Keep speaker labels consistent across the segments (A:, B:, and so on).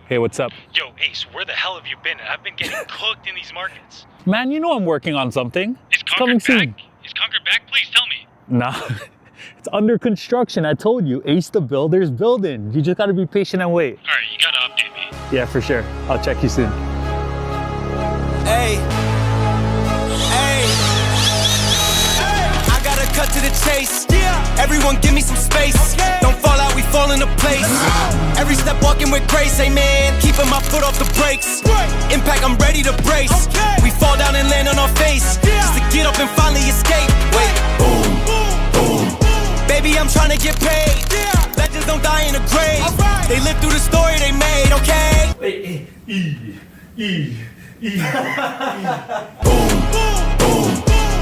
A: Hey, what's up?
B: Yo, Ace, where the hell have you been? I've been getting cooked in these markets.
A: Man, you know I'm working on something.
B: Is
A: It's coming
B: Concord back?
A: soon.
B: Is Concord back? Please tell me.
A: Nah, it's under construction. I told you, Ace the Builder's building. You just gotta be patient and wait.
B: Alright, you gotta update me.
A: Yeah, for sure. I'll check you soon.
C: Hey, hey, I gotta cut to the chase. Everyone give me some space. Don't fall out, we fall into place. Every step walking with grace, amen. Keeping my foot off the brakes. Impact, I'm ready to brace. We fall down and land on our face. Just to get up and finally escape. Wait, boom, boom. Baby, I'm trying to get paid. Legends don't die in a grave. They live through the story they made, okay? Boom, boom.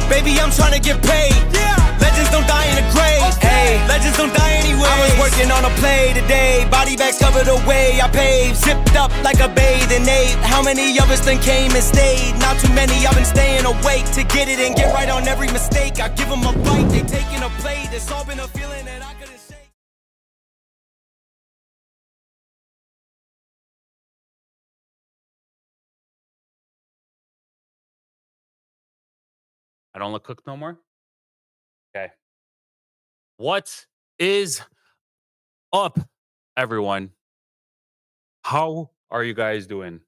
C: Baby, I'm trying to get paid. Legends don't die in a grave. Hey, legends don't die anyway. I was working on a play today. Body bags covered away. I paved, zipped up like a bathing ape. How many of us then came and stayed? Not too many. I've been staying awake to get it and get right on every mistake. I give them a bite, they taking a plate. It's all been a feeling that I couldn't shake.
D: I don't look cooked no more? Okay. What is up, everyone? How are you guys doing?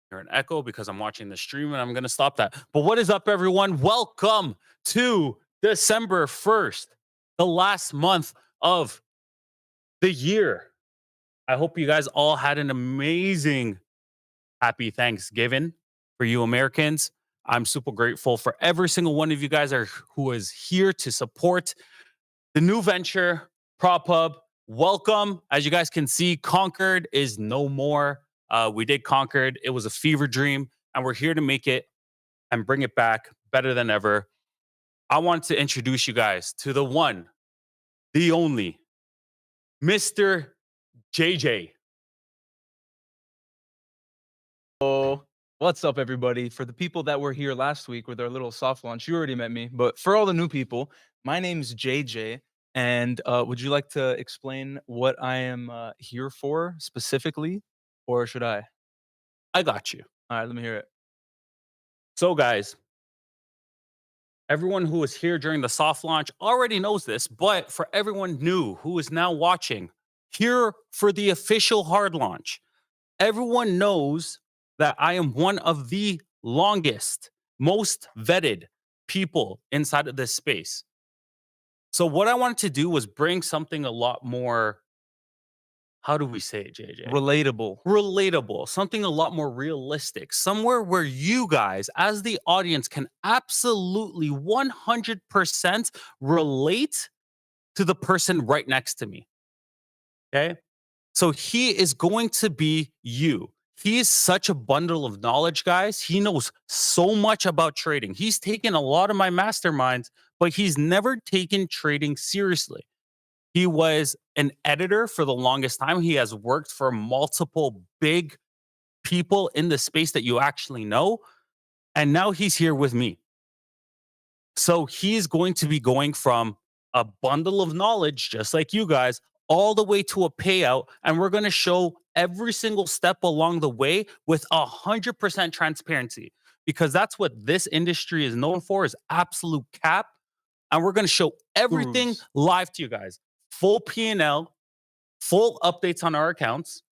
D: You're an echo because I'm watching the stream and I'm going to stop that. But what is up, everyone? Welcome to December 1st, the last month of the year. I hope you guys all had an amazing happy Thanksgiving for you Americans. I'm super grateful for every single one of you guys who is here to support the new venture, Prop Hub. Welcome. As you guys can see, Concord is no more. We did Concord. It was a fever dream, and we're here to make it and bring it back better than ever. I want to introduce you guys to the one, the only, Mr. JJ.
E: Oh, what's up, everybody? For the people that were here last week with our little soft launch, you already met me. But for all the new people, my name's JJ. And would you like to explain what I am here for specifically? Or should I?
D: I got you.
E: All right, let me hear it.
D: So, guys, everyone who was here during the soft launch already knows this, but for everyone new who is now watching, here for the official hard launch, everyone knows that I am one of the longest, most vetted people inside of this space. So, what I wanted to do was bring something a lot more, how do we say it, JJ?
E: Relatable.
D: Something a lot more realistic, somewhere where you guys, as the audience, can absolutely 100% relate to the person right next to me. Okay. So he is going to be you. He is such a bundle of knowledge, guys. He knows so much about trading. He's taken a lot of my masterminds, but he's never taken trading seriously. He was an editor for the longest time. He has worked for multiple big people in the space that you actually know. And now he's here with me. So he's going to be going from a bundle of knowledge, just like you guys, all the way to a payout. And we're going to show every single step along the way with 100% transparency, because that's what this industry is known for, is absolute cap. And we're going to show everything
E: Gurus.
D: live to you guys. Full P&L, full updates on our accounts.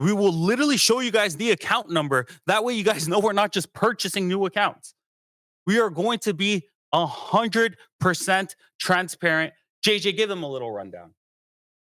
D: We will literally show you guys the account number. That way you guys know we're not just purchasing new accounts. We are going to be 100% transparent. JJ, give them a little rundown.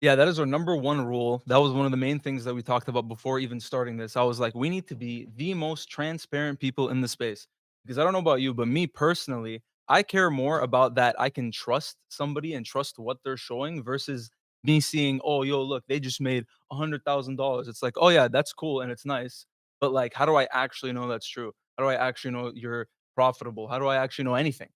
E: Yeah, that is our number one rule. That was one of the main things that we talked about before even starting this. I was like, we need to be the most transparent people in the space. Because I don't know about you, but me personally, I care more about that I can trust somebody and trust what they're showing versus me seeing, oh, yo, look, they just made $100,000. It's like, oh, yeah, that's cool and it's nice. But like, how do I actually know that's true? How do I actually know you're profitable? How do I actually know anything?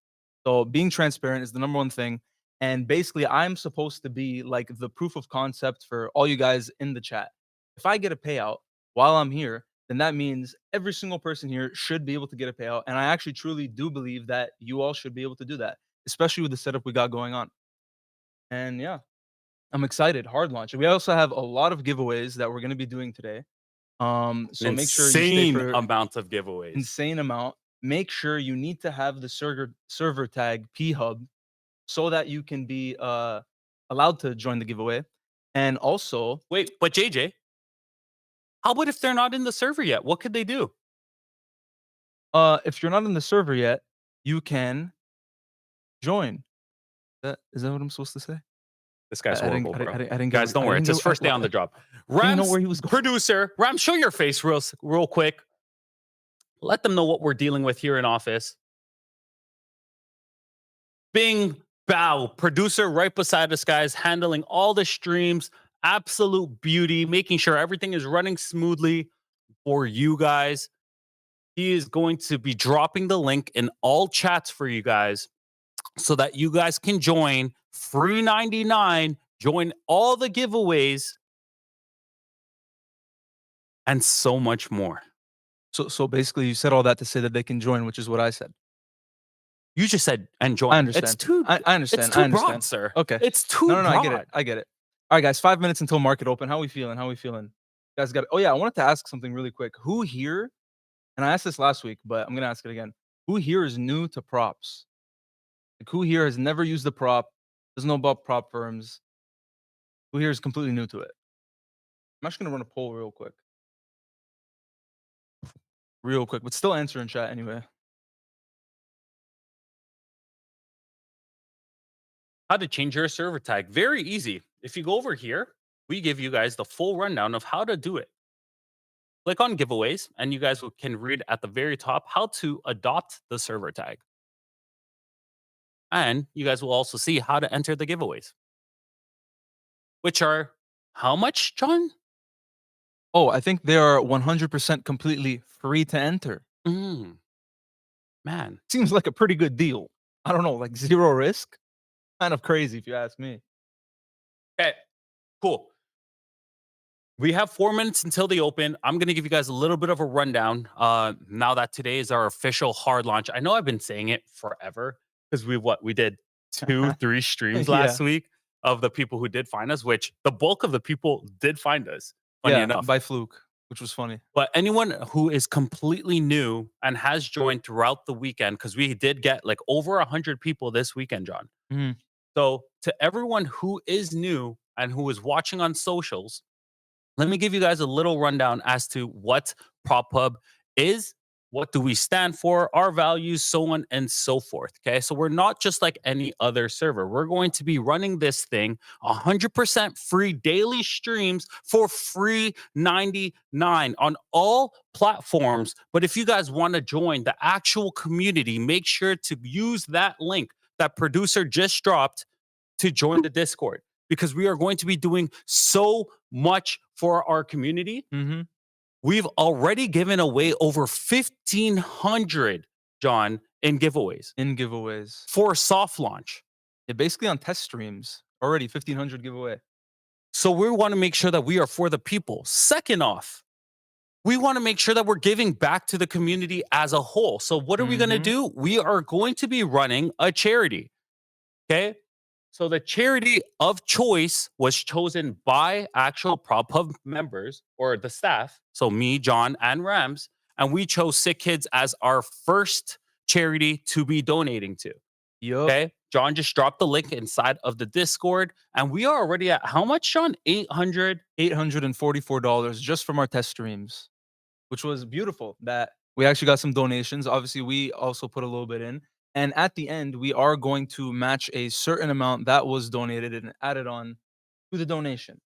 E: So being transparent is the number one thing. And basically, I'm supposed to be like the proof of concept for all you guys in the chat. If I get a payout while I'm here, then that means every single person here should be able to get a payout. And I actually truly do believe that you all should be able to do that, especially with the setup we got going on. And yeah, I'm excited. Hard launch. We also have a lot of giveaways that we're going to be doing today. So make sure you stay
D: Insane
E: for
D: amount of giveaways.
E: insane amount. Make sure you need to have the server tag phub so that you can be allowed to join the giveaway. And also,
D: Wait, but JJ, how about if they're not in the server yet? What could they do?
E: if you're not in the server yet, you can join. Is that what I'm supposed to say?
D: This guy's
E: I didn't-
D: horrible,
E: I
D: bro.
E: didn't- I didn't get
D: Guys,
E: what-
D: don't
E: I
D: worry.
E: didn't
D: It's his
E: get-
D: first day on the job.
E: didn't know
D: Rams,
E: where he was going.
D: producer. Ram, show your face real quick. Let them know what we're dealing with here in office. Bing, bow, producer right beside us, guys, handling all the streams. Absolute beauty, making sure everything is running smoothly for you guys. He is going to be dropping the link in all chats for you guys so that you guys can join free 99, join all the giveaways, and so much more.
E: So basically, you said all that to say that they can join, which is what I said.
D: You just said and join.
E: I understand.
D: It's too.
E: I understand.
D: It's too
E: I understand.
D: broad, sir.
E: Okay.
D: It's too
E: No,
D: broad.
E: I get it. I get it. All right, guys. 5 minutes until market open. How we feeling? How we feeling? You guys got. Oh yeah, I wanted to ask something really quick. Who here? And I asked this last week, but I'm gonna ask it again. Who here is new to props? Like, who here has never used the prop? Doesn't know about prop firms? Who here is completely new to it? I'm actually gonna run a poll real quick. But still answer in chat anyway.
D: How to change your server tag? Very easy. If you go over here, we give you guys the full rundown of how to do it. Click on giveaways, and you guys can read at the very top how to adopt the server tag. And you guys will also see how to enter the giveaways, which are how much, John?
E: Oh, I think they are 100% completely free to enter.
D: Man,
E: Seems like a pretty good deal. I don't know, like 0 risk. Kind of crazy if you ask me.
D: okay, cool. We have 4 minutes until they open. I'm going to give you guys a little bit of a rundown now that today is our official hard launch. I know I've been saying it forever because we did 2-3 streams last week of the people who did find us, which the bulk of the people did find us, funny enough.
E: By fluke, which was funny.
D: But anyone who is completely new and has joined throughout the weekend, because we did get like over 100 people this weekend, John.
E: Mhm.
D: So to everyone who is new and who is watching on socials, let me give you guys a little rundown as to what PropHub is, what do we stand for, our values, so on and so forth. Okay, so we're not just like any other server. We're going to be running this thing 100% free daily streams for free 99 on all platforms. But if you guys want to join the actual community, make sure to use that link that producer just dropped to join the Discord, because we are going to be doing so much for our community.
E: Mm-hmm.
D: We've already given away over 1,500, John, in giveaways
E: In giveaways.
D: for soft launch.
E: Yeah, basically on test streams. Already 1,500 giveaway.
D: So we want to make sure that we are for the people. Second off, we want to make sure that we're giving back to the community as a whole. So what are we going to
E: Mhm.
D: do? We are going to be running a charity. Okay. So the charity of choice was chosen by actual PropHub members or the staff. So me, John, and Rams. And we chose Sick Kids as our first charity to be donating to.
E: Yup.
D: Okay. John just dropped the link inside of the Discord. And we are already at how much, John? 800.
E: $844 just from our test streams, which was beautiful that we actually got some donations. Obviously, we also put a little bit in. And at the end, we are going to match a certain amount that was donated and added on to the donation.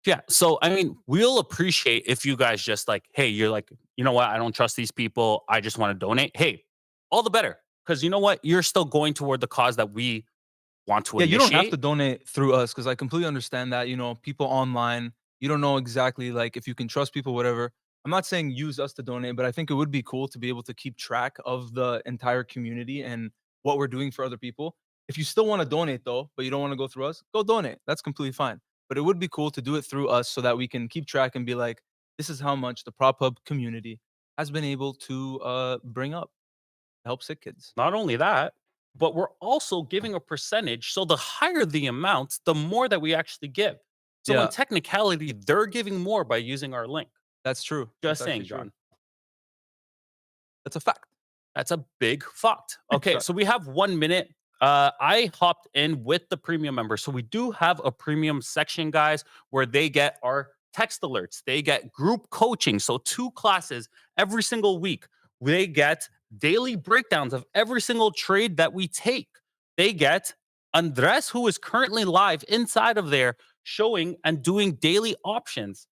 D: Yeah. So, I mean, we'll appreciate if you guys just like, hey, you're like, you know what? I don't trust these people. I just want to donate. Hey, all the better. Because you know what? You're still going toward the cause that we want to
E: Yeah, you
D: initiate.
E: don't have to donate through us because I completely understand that, people online, you don't know exactly like if you can trust people, whatever. I'm not saying use us to donate, but I think it would be cool to be able to keep track of the entire community and what we're doing for other people. If you still want to donate though, but you don't want to go through us, go donate. That's completely fine. But it would be cool to do it through us so that we can keep track and be like, this is how much the PropHub community has been able to bring up, help Sick Kids.
D: Not only that, but we're also giving a percentage. So the higher the amount, the more that we actually give. So in
E: Yeah,
D: technicality, they're giving more by using our link.
E: that's true.
D: Just
E: That's
D: saying,
E: actually true.
D: John.
E: That's a fact.
D: That's a big fact.
E: Big
D: Okay,
E: fact.
D: so we have 1 minute. I hopped in with the premium member. So we do have a premium section, guys, where they get our text alerts. They get group coaching. So 2 classes every single week. They get daily breakdowns of every single trade that we take. They get Andres, who is currently live inside of there, showing and doing daily options.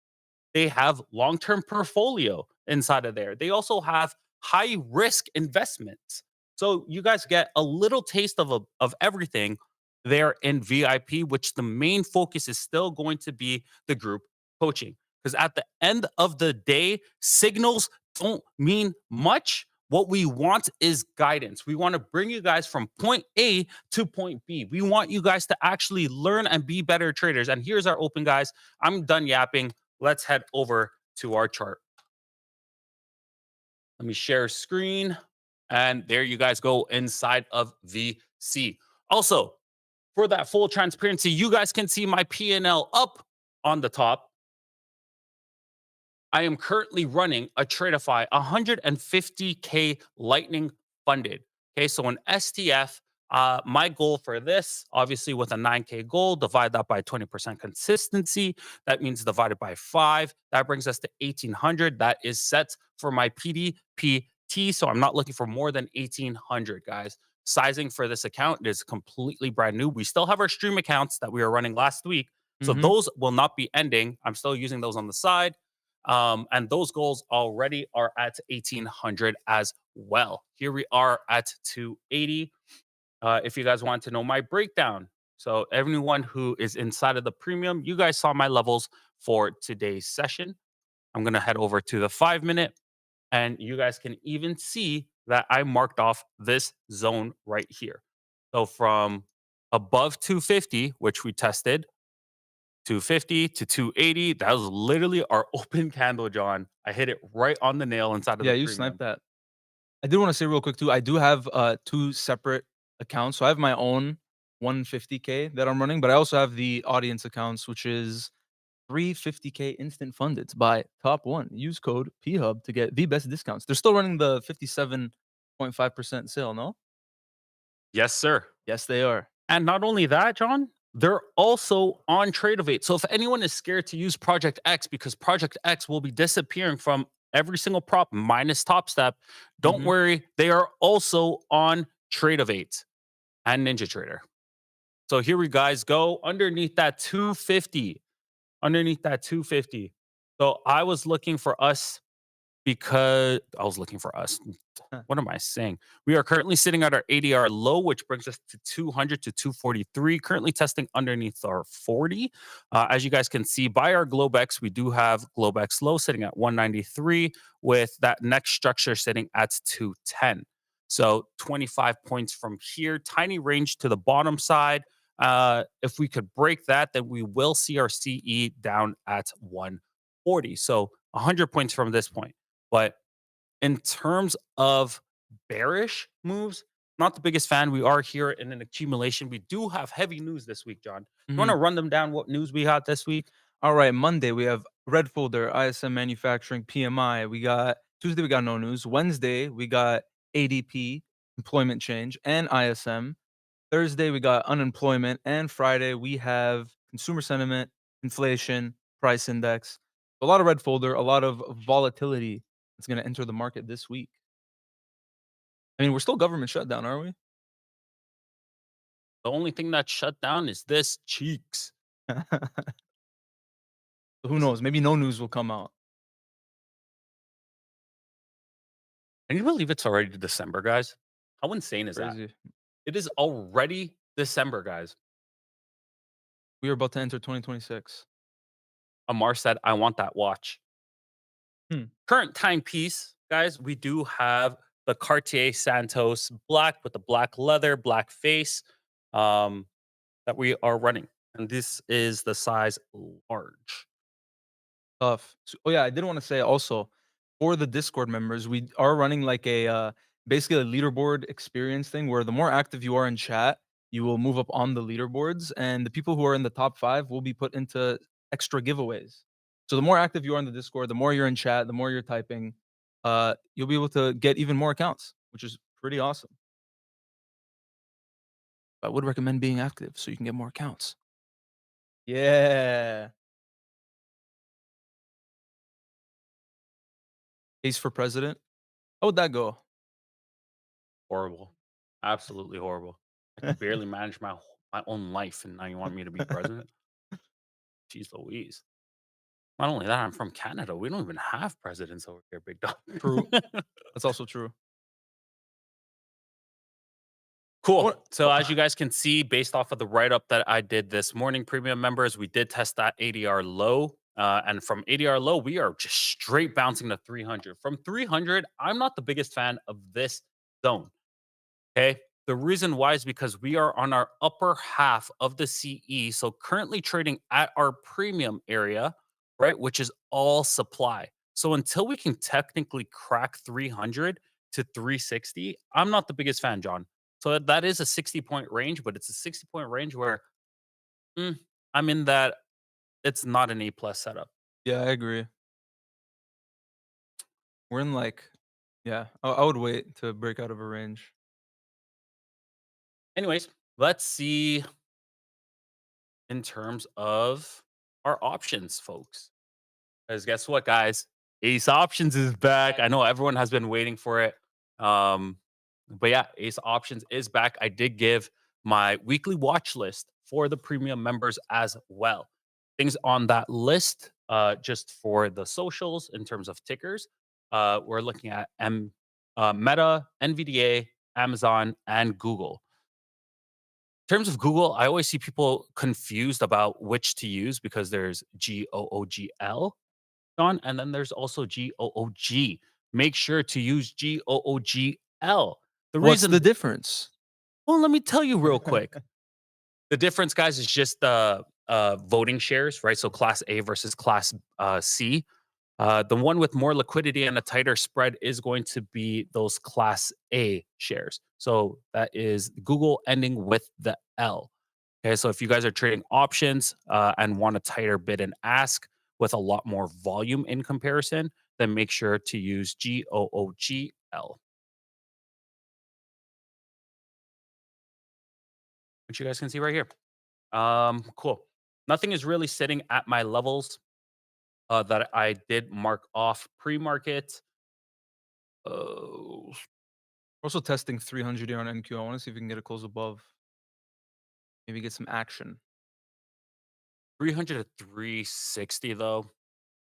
D: They have long term portfolio inside of there. They also have high risk investments. So you guys get a little taste of everything there in VIP, which the main focus is still going to be the group coaching. Because at the end of the day, signals don't mean much. What we want is guidance. We want to bring you guys from point A to point B. We want you guys to actually learn and be better traders. And here's our open, guys. I'm done yapping. Let's head over to our chart. Let me share screen. And there you guys go inside of VC. Also, for that full transparency, you guys can see my P&L up on the top. I am currently running a Tradeify 150K Lightning funded. Okay, so an STF, my goal for this, obviously with a 9K goal, divide that by 20% consistency. That means divided by 5. That brings us to 1800. That is set for my PDPT. So I'm not looking for more than 1800, guys. Sizing for this account is completely brand new. We still have our stream accounts that we were running last week. So
E: Mhm.
D: those will not be ending. I'm still using those on the side. And those goals already are at 1800 as well. Here we are at 280. If you guys want to know my breakdown, so everyone who is inside of the premium, you guys saw my levels for today's session. I'm going to head over to the 5 minute, and you guys can even see that I marked off this zone right here. So from above 250, which we tested, 250 to 280. That was literally our open candle, John. I hit it right on the nail inside of
E: Yeah,
D: the
E: you
D: premium.
E: sniped that. I did want to say real quick too. I do have 2 separate accounts. So I have my own 150K that I'm running, but I also have the audience accounts, which is 350K instant funded by Top One. Use code PHUB to get the best discounts. They're still running the 57.5% sale, no?
D: Yes, sir.
E: Yes, they are.
D: And not only that, John, they're also on Tradeovate. So if anyone is scared to use Project X because Project X will be disappearing from every single prop minus Top Step, don't
E: Mhm.
D: worry. They are also on Tradeovate and NinjaTrader. So here we guys go underneath that 250. Underneath that 250. So I was looking for us because I was looking for us.
E: Huh.
D: What am I saying? We are currently sitting at our ADR low, which brings us to 200 to 243. Currently testing underneath our 40. As you guys can see by our Globex, we do have Globex low sitting at 193 with that next structure sitting at 210. So 25 points from here. Tiny range to the bottom side. If we could break that, then we will see our CE down at 140. So 100 points from this point. But in terms of bearish moves, not the biggest fan. We are here in an accumulation. We do have heavy news this week, John. You want to run them down what news we got this week?
E: All right, Monday we have Red Folder, ISM Manufacturing, PMI. We got Tuesday we got no news. Wednesday we got ADP, employment change, and ISM. Thursday we got unemployment, and Friday we have consumer sentiment, inflation, price index. A lot of Red Folder, a lot of volatility that's going to enter the market this week. I mean, we're still government shutdown, are we?
D: The only thing that's shut down is this cheeks.
E: So who knows? Maybe no news will come out.
D: Can you believe it's already December, guys? How insane is that?
E: Crazy.
D: It is already December, guys.
E: We are about to enter 2026.
D: Amar said, I want that watch. Current timepiece, guys, we do have the Cartier Santos black with the black leather, black face that we are running. And this is the size large.
E: Tough. Oh yeah, I did want to say also for the Discord members, we are running like a basically a leaderboard experience thing where the more active you are in chat, you will move up on the leaderboards, and the people who are in the top 5 will be put into extra giveaways. So the more active you are in the Discord, the more you're in chat, the more you're typing, you'll be able to get even more accounts, which is pretty awesome. I would recommend being active so you can get more accounts. Yeah. Ace for president. How would that go?
D: Horrible. Absolutely horrible. I can barely manage my own life, and now you want me to be president? Jeez Louise. Not only that, I'm from Canada. We don't even have presidents over here, big dog.
E: True. That's also true.
D: Cool.
E: What-
D: So as you guys can see, based off of the write-up that I did this morning, premium members, we did test that ADR low. And from ADR low, we are just straight bouncing to 300. From 300, I'm not the biggest fan of this zone. Okay. The reason why is because we are on our upper half of the CE. So currently trading at our premium area, right? Which is all supply. So until we can technically crack 300 to 360, I'm not the biggest fan, John. So that is a 60-point range, but it's a 60-point range where I'm in that it's not an A plus setup.
E: Yeah, I agree. We're in like, yeah, I would wait to break out of a range.
D: Anyways, let's see in terms of our options, folks. Because guess what, guys? Ace Options is back. I know everyone has been waiting for it. But yeah, Ace Options is back. I did give my weekly watch list for the premium members as well. Things on that list, just for the socials in terms of tickers, we're looking at Meta, NVDA, Amazon, and Google. In terms of Google, I always see people confused about which to use because there's GOOGL, John, and then there's also GOOG. Make sure to use GOOGL. The
E: What's
D: reason,
E: the difference?
D: well, let me tell you real quick. The difference, guys, is just the voting shares, right? So Class A versus Class C. The one with more liquidity and a tighter spread is going to be those Class A shares. So that is Google ending with the L. Okay, so if you guys are trading options and want a tighter bid and ask with a lot more volume in comparison, then make sure to use GOOGL. Which you guys can see right here. Cool. Nothing is really sitting at my levels that I did mark off pre-market. Oh,
E: We're also testing 300 here on NQ. I want to see if we can get a close above. Maybe get some action.
D: 300 to 360 though.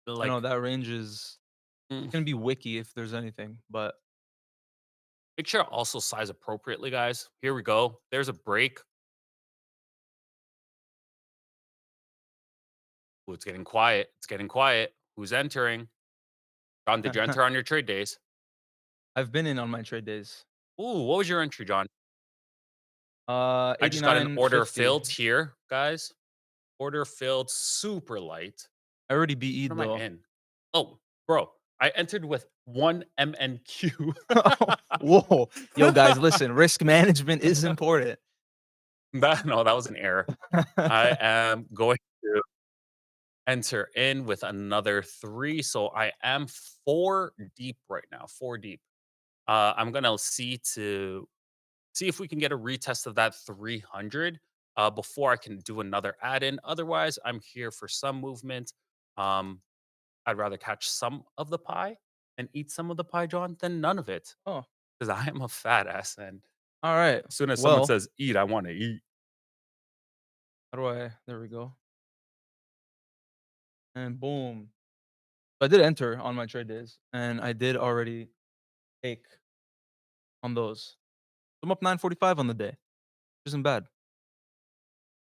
E: I know that range is
D: Mm.
E: gonna be wiki if there's anything, but
D: Make sure to also size appropriately, guys. Here we go. There's a break. Ooh, it's getting quiet. It's getting quiet. Who's entering? John, did you enter on your trade days?
E: I've been in on my trade days.
D: Ooh, what was your entry, John?
E: Uh,
D: I just got an order
E: 89.50.
D: filled here, guys. Order filled, super light.
E: I already BE'd
D: What am
E: though.
D: I in? Oh, bro, I entered with 1 MNQ.
E: Whoa, yo, guys, listen. Risk management is important.
D: No, that was an error. I am going to enter in with another 3. So I am 4 deep right now. 4 deep. I'm gonna see if we can get a retest of that 300 before I can do another add-in. Otherwise, I'm here for some movement. Um, I'd rather catch some of the pie and eat some of the pie, John, than none of it.
E: Oh,
D: Because I am a fat ass, and
E: all right.
D: as soon as someone
E: Well,
D: says eat, I want to eat.
E: how do I? There we go. And boom. So I did enter on my trade days, and I did already take on those. I'm up 945 on the day, which isn't bad.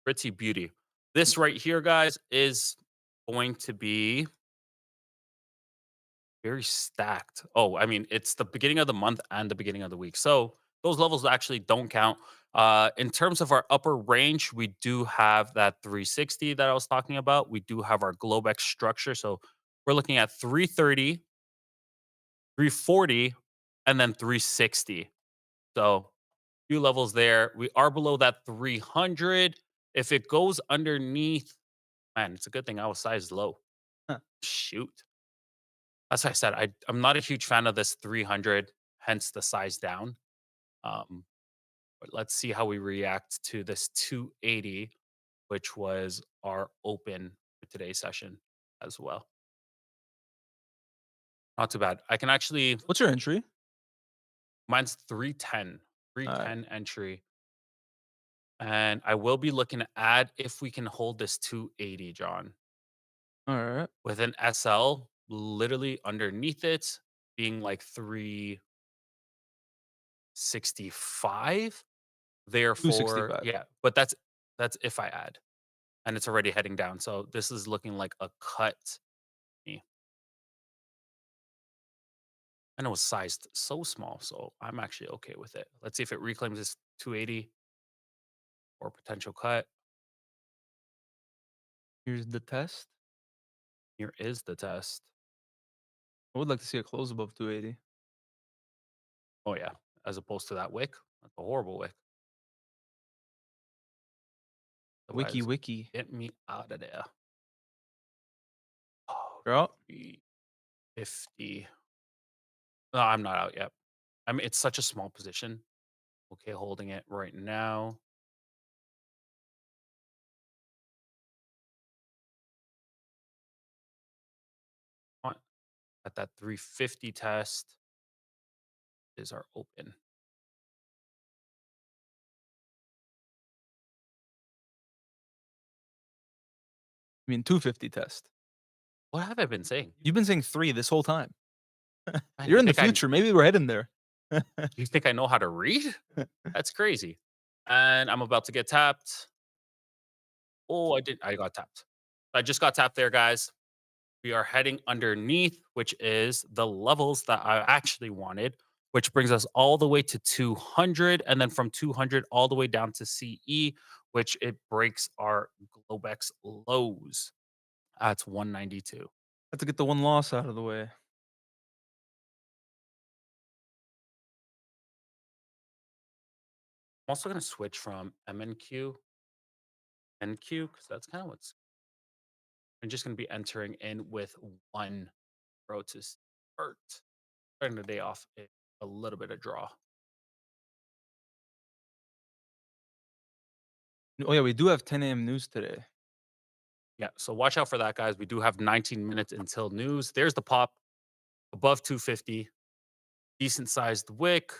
D: Pretty beauty. This right here, guys, is going to be very stacked. Oh, I mean, it's the beginning of the month and the beginning of the week. So those levels actually don't count. In terms of our upper range, we do have that 360 that I was talking about. We do have our Globex structure. So we're looking at 330, 340, and then 360. So few levels there. We are below that 300. If it goes underneath, man, it's a good thing I was sized low.
E: Huh.
D: Shoot. As I said, I'm not a huge fan of this 300, hence the size down. Um, but let's see how we react to this 280, which was our open for today's session as well. Not too bad. I can actually,
E: What's your entry?
D: mine's 310,
E: All right.
D: 310 entry. And I will be looking to add if we can hold this 280, John,
E: All right.
D: with an SL literally underneath it being like 365. Therefore,
E: 265.
D: yeah, but that's if I add, and it's already heading down. So this is looking like a cut. Me. And it was sized so small, so I'm actually okay with it. Let's see if it reclaims this 280 or potential cut.
E: Here's the test.
D: Here is the test.
E: I would like to see a close above 280.
D: Oh yeah, as opposed to that wick. That's a horrible wick.
E: Wiki
D: Otherwise,
E: wiki.
D: get me out of there. Oh,
E: You're out?
D: 350. No, I'm not out yet. I mean, it's such a small position. Okay, holding it right now. On- At that 350 test is our open.
E: I mean 250 test.
D: What have I been saying?
E: You've been saying 3 this whole time.
D: Man,
E: You're
D: you
E: in the
D: think I-
E: future. Maybe we're heading there.
D: You think I know how to read? That's crazy. And I'm about to get tapped. Oh, I did. I got tapped. I just got tapped there, guys. We are heading underneath, which is the levels that I actually wanted, which brings us all the way to 200. And then from 200 all the way down to CE, which it breaks our Globex lows at 192.
E: Have to get the one loss out of the way.
D: I'm also going to switch from MNQ, NQ, because that's kind of what's. I'm just going to be entering in with one row to start. Starting the day off a little bit of draw.
E: Oh yeah, we do have 10 a.m. news today.
D: Yeah, so watch out for that, guys. We do have 19 minutes until news. There's the pop above 250. Decent sized wick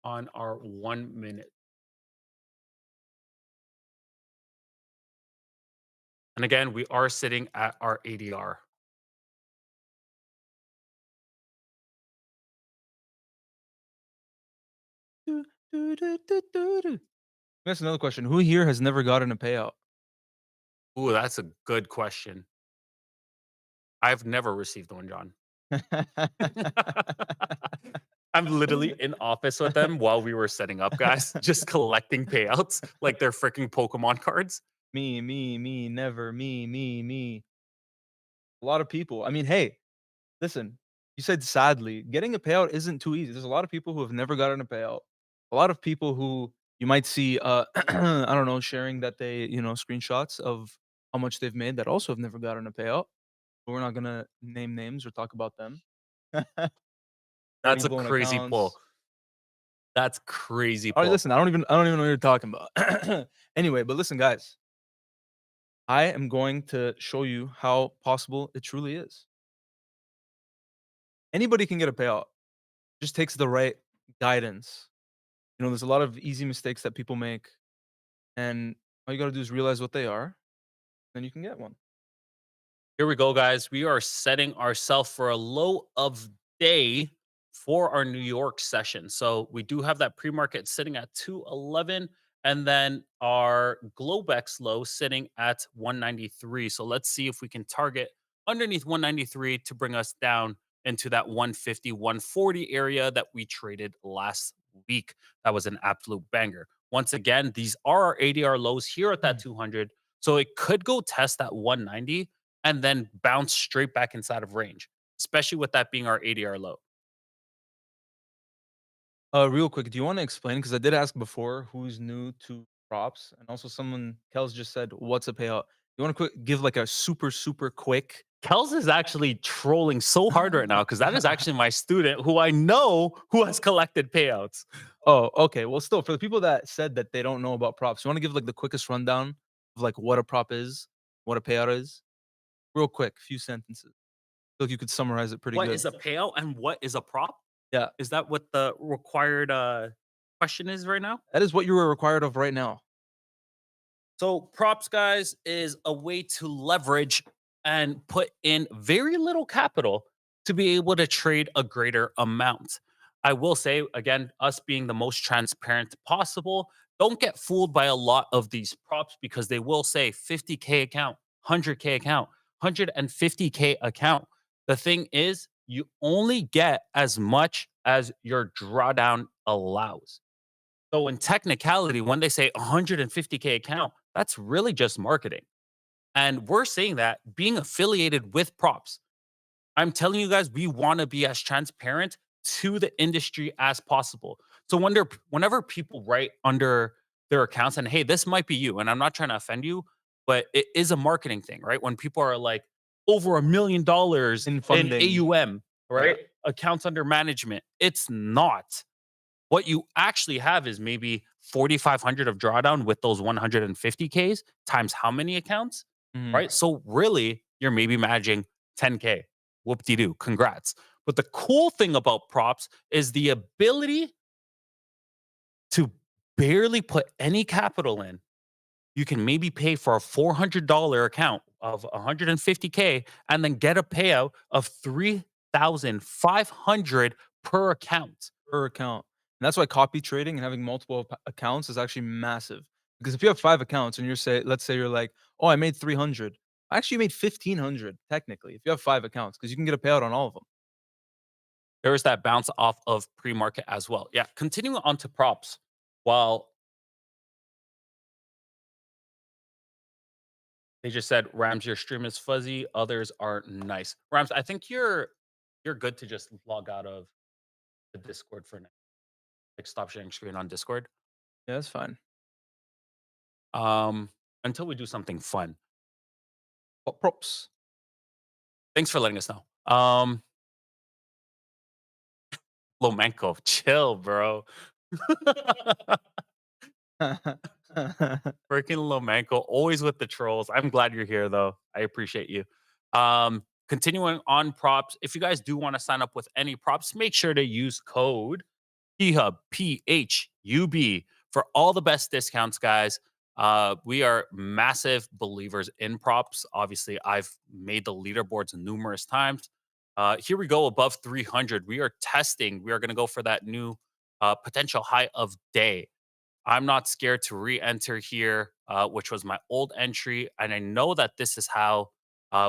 D: on our 1 minute. And again, we are sitting at our ADR.
E: That's another question. Who here has never gotten a payout?
D: Ooh, that's a good question. I've never received one, John. I'm literally in office with them while we were setting up, guys, just collecting payouts like they're freaking Pokemon cards.
E: Me, never, me. A lot of people. I mean, hey, listen, you said sadly, getting a payout isn't too easy. There's a lot of people who have never gotten a payout. A lot of people who you might see, I don't know, sharing that they, screenshots of how much they've made that also have never gotten a payout. But we're not gonna name names or talk about them.
D: That's a
E: Blown
D: crazy
E: accounts.
D: pull. That's crazy
E: All right,
D: pull.
E: listen, I don't even know what you're talking about. Anyway, but listen, guys, I am going to show you how possible it truly is. Anybody can get a payout. Just takes the right guidance. There's a lot of easy mistakes that people make, and all you got to do is realize what they are, then you can get one.
D: Here we go, guys. We are setting ourselves for a low of day for our New York session. So we do have that pre-market sitting at 211 and then our Globex low sitting at 193. So let's see if we can target underneath 193 to bring us down into that 150, 140 area that we traded last week. That was an absolute banger. Once again, these are our ADR lows here at that 200. So it could go test that 190 and then bounce straight back inside of range, especially with that being our ADR low.
E: Real quick, do you want to explain? Because I did ask before who's new to props, and also someone Kels just said, "What's a payout?" You want to quick give like a super quick.
D: Kels is actually trolling so hard right now because that is actually my student who I know who has collected payouts.
E: Oh, okay. Well, still, for the people that said that they don't know about props, you want to give like the quickest rundown of like what a prop is, what a payout is, real quick, few sentences. Feel like you could summarize it pretty
D: What
E: good.
D: is a payout and what is a prop?
E: Yeah,
D: Is that what the required question is right now?
E: that is what you are required of right now.
D: So props, guys, is a way to leverage and put in very little capital to be able to trade a greater amount. I will say again, us being the most transparent possible, don't get fooled by a lot of these props because they will say 50K account, 100K account, 150K account. The thing is, you only get as much as your drawdown allows. So in technicality, when they say 150K account, that's really just marketing. And we're saying that being affiliated with props, I'm telling you guys, we want to be as transparent to the industry as possible. So whenever people write under their accounts and hey, this might be you, and I'm not trying to offend you, but it is a marketing thing, right? When people are like over $1 million
E: In
D: in
E: funding.
D: AUM,
E: Yeah.
D: right? Accounts under management. It's not. What you actually have is maybe 4,500 of drawdown with those 150Ks times how many accounts,
E: Mhm.
D: right? So really, you're maybe managing 10K. Whoop de doo. Congrats. But the cool thing about props is the ability to barely put any capital in. You can maybe pay for a $400 account of 150K and then get a payout of 3,500 per account.
E: Per account. And that's why copy trading and having multiple accounts is actually massive. Because if you have 5 accounts and let's say you're like, "Oh, I made 300." Actually, you made 1,500 technically if you have 5 accounts because you can get a payout on all of them.
D: There's that bounce off of pre-market as well. Yeah, continuing on to props. While they just said, Rams, your stream is fuzzy, others are nice. Rams, I think you're good to just log out of the Discord for now. Like stop sharing screen on Discord.
E: Yeah, that's fine.
D: Um, until we do something fun.
E: But props.
D: Thanks for letting us know. Lomenko, chill, bro. Freaking Lomenko, always with the trolls. I'm glad you're here, though. I appreciate you. Continuing on props, if you guys do want to sign up with any props, make sure to use code PHUB, PHUB, for all the best discounts, guys. We are massive believers in props. Obviously, I've made the leaderboards numerous times. Here we go above 300. We are testing. We are going to go for that new potential high of day. I'm not scared to re-enter here, which was my old entry, and I know that this is how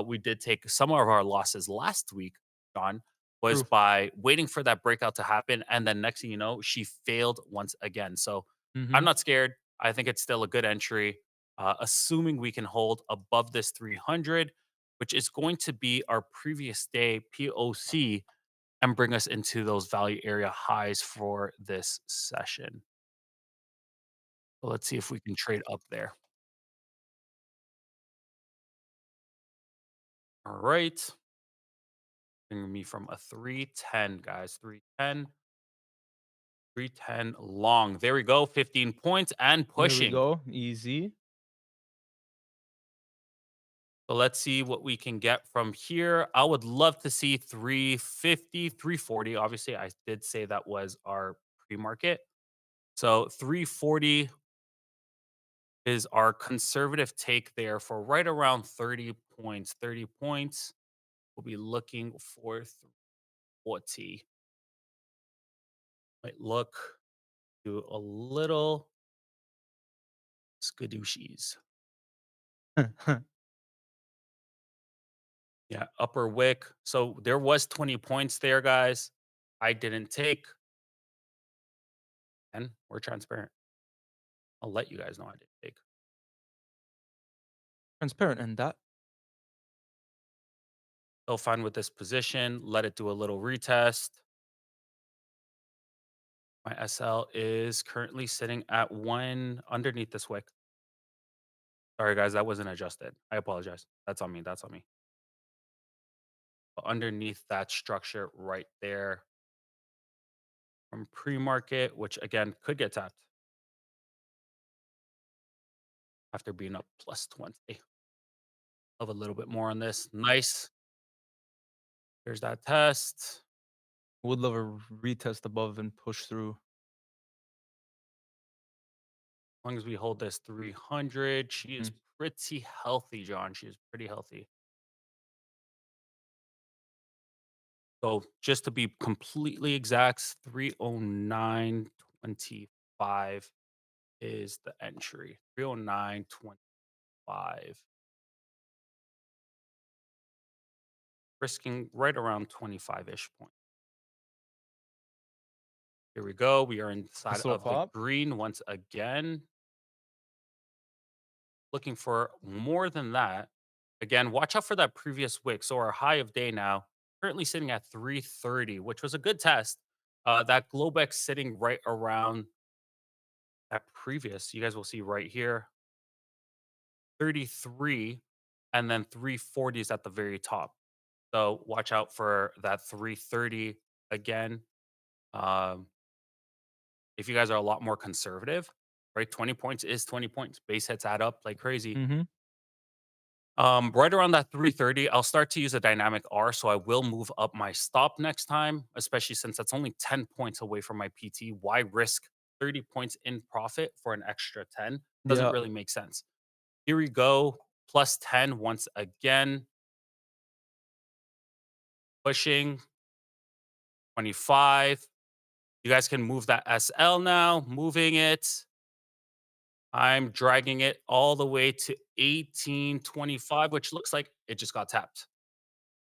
D: we did take some of our losses last week. John was
E: True.
D: by waiting for that breakout to happen, and then next thing you know, she failed once again. So I'm
E: Mhm.
D: not scared. I think it's still a good entry, assuming we can hold above this 300, which is going to be our previous day POC and bring us into those value area highs for this session. So let's see if we can trade up there. All right. Bringing me from a 310, guys. 310. 310 long. There we go. 15 points and
E: There we
D: pushing.
E: go. Easy.
D: So let's see what we can get from here. I would love to see 350, 340. Obviously, I did say that was our pre-market. So 340 is our conservative take there for right around 30 points. 30 points. We'll be looking for 40. Might look, do a little skadooshies. Yeah, upper wick. So there was 20 points there, guys. I didn't take. And we're transparent. I'll let you guys know I didn't take.
E: Transparent and that.
D: So fine with this position. Let it do a little retest. My SL is currently sitting at 1 underneath this wick. Sorry, guys, that wasn't adjusted. I apologize. That's on me. That's on me. But underneath that structure right there from pre-market, which again could get tapped after being up plus 20. Love a little bit more on this. Nice. There's that test.
E: Would love a retest above and push through.
D: As long as we hold this 300, she is pretty healthy, John. She is pretty healthy. So just to be completely exact, 309.25 is the entry. 309.25. Risking right around 25-ish points. Here we go. We are inside
E: little
D: of the
E: pop.
D: green once again. Looking for more than that. Again, watch out for that previous wick. So our high of day now, currently sitting at 330, which was a good test. That Globex sitting right around that previous. You guys will see right here, 33, and then 340 is at the very top. So watch out for that 330 again. If you guys are a lot more conservative, right? 20 points is 20 points. Base hits add up like crazy.
E: Mm-hmm.
D: Right around that 330, I'll start to use a dynamic R. So I will move up my stop next time, especially since that's only 10 points away from my PT. Why risk 30 points in profit for an extra 10? Doesn't
E: Yeah.
D: really make sense. Here we go. Plus 10 once again. Pushing 25. You guys can move that SL now. Moving it. I'm dragging it all the way to 1825, which looks like it just got tapped.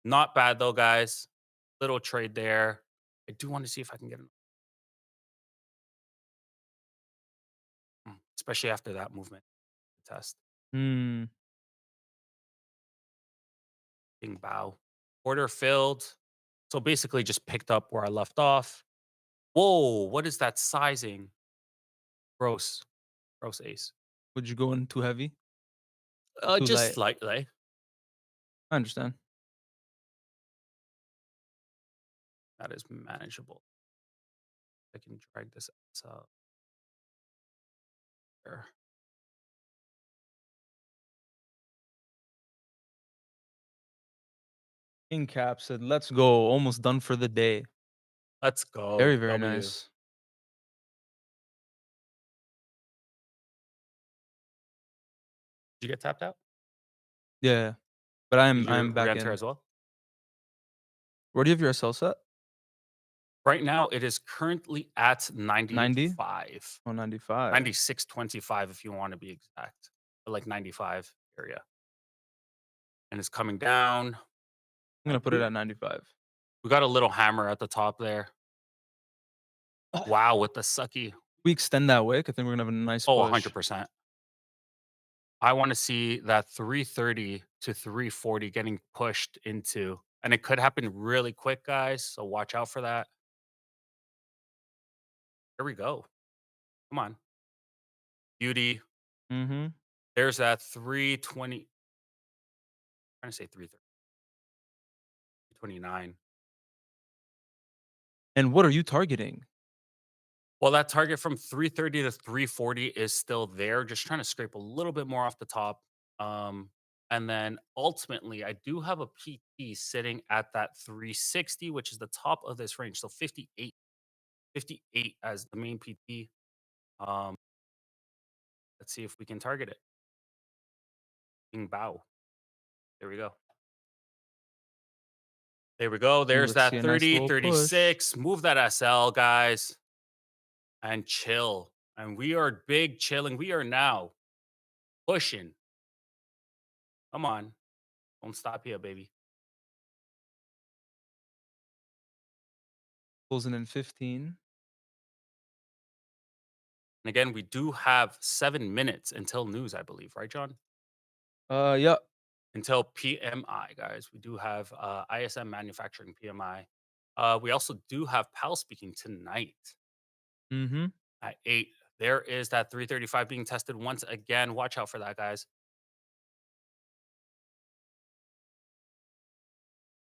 D: Not bad though, guys. Little trade there. I do want to see if I can get especially after that movement test.
E: Mm.
D: Bing bow. Order filled. So basically just picked up where I left off. Whoa, what is that sizing? Gross. Gross ace.
E: Would you go in too heavy? Too
D: Just
E: light.
D: slightly.
E: I understand.
D: That is manageable. I can drag this out. There.
E: King Cap said, "Let's go. Almost done for the day."
D: Let's go.
E: Very, very
D: W.
E: nice.
D: Did you get tapped out?
E: Yeah, but
D: Did you
E: I'm back
D: re-enter
E: in.
D: as well?
E: Where do you have your SL set?
D: Right now, it is currently at
E: 90?
D: 95.
E: Oh, 95.
D: 96.25 if you want to be exact. But like 95 area. And it's coming down.
E: I'm gonna put it at 95.
D: We got a little hammer at the top there. Wow, with the sucky.
E: We extend that wick. I think we're gonna have a nice
D: Oh,
E: push.
D: 100%. I want to see that 330 to 340 getting pushed into, and it could happen really quick, guys. So watch out for that. Here we go. Come on. Beauty.
E: Mm-hmm.
D: There's that 320. Trying to say 330. 329.
E: And what are you targeting?
D: Well, that target from 330 to 340 is still there. Just trying to scrape a little bit more off the top. And then ultimately, I do have a PT sitting at that 360, which is the top of this range. So 58, 58 as the main PT. Let's see if we can target it. Bing bow. There we go. There we go. There's
E: Let's see
D: that
E: a nice
D: 30,
E: little push.
D: 36. Move that SL, guys. And chill. And we are big chilling. We are now pushing. Come on. Don't stop here, baby.
E: Closing in 15.
D: And again, we do have 7 minutes until news, I believe, right, John?
E: Yeah.
D: Until PMI, guys. We do have ISM manufacturing PMI. We also do have PAL speaking tonight.
E: Mm-hmm.
D: At 8. There is that 335 being tested once again. Watch out for that, guys.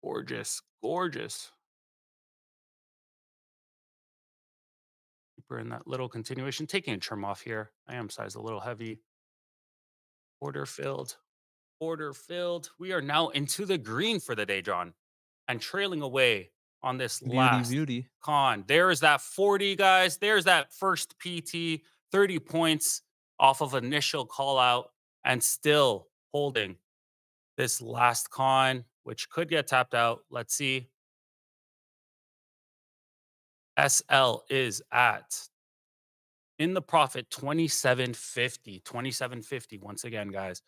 D: Gorgeous. Gorgeous. We're in that little continuation. Taking a trim off here. I am sized a little heavy. Order filled. Order filled. We are now into the green for the day, John, and trailing away on this
E: Beauty,
D: last
E: beauty.
D: con. There is that 40, guys. There's that first PT, 30 points off of initial call out, and still holding this last con, which could get tapped out. Let's see. SL is at in the profit 2750. 2750 once again, guys.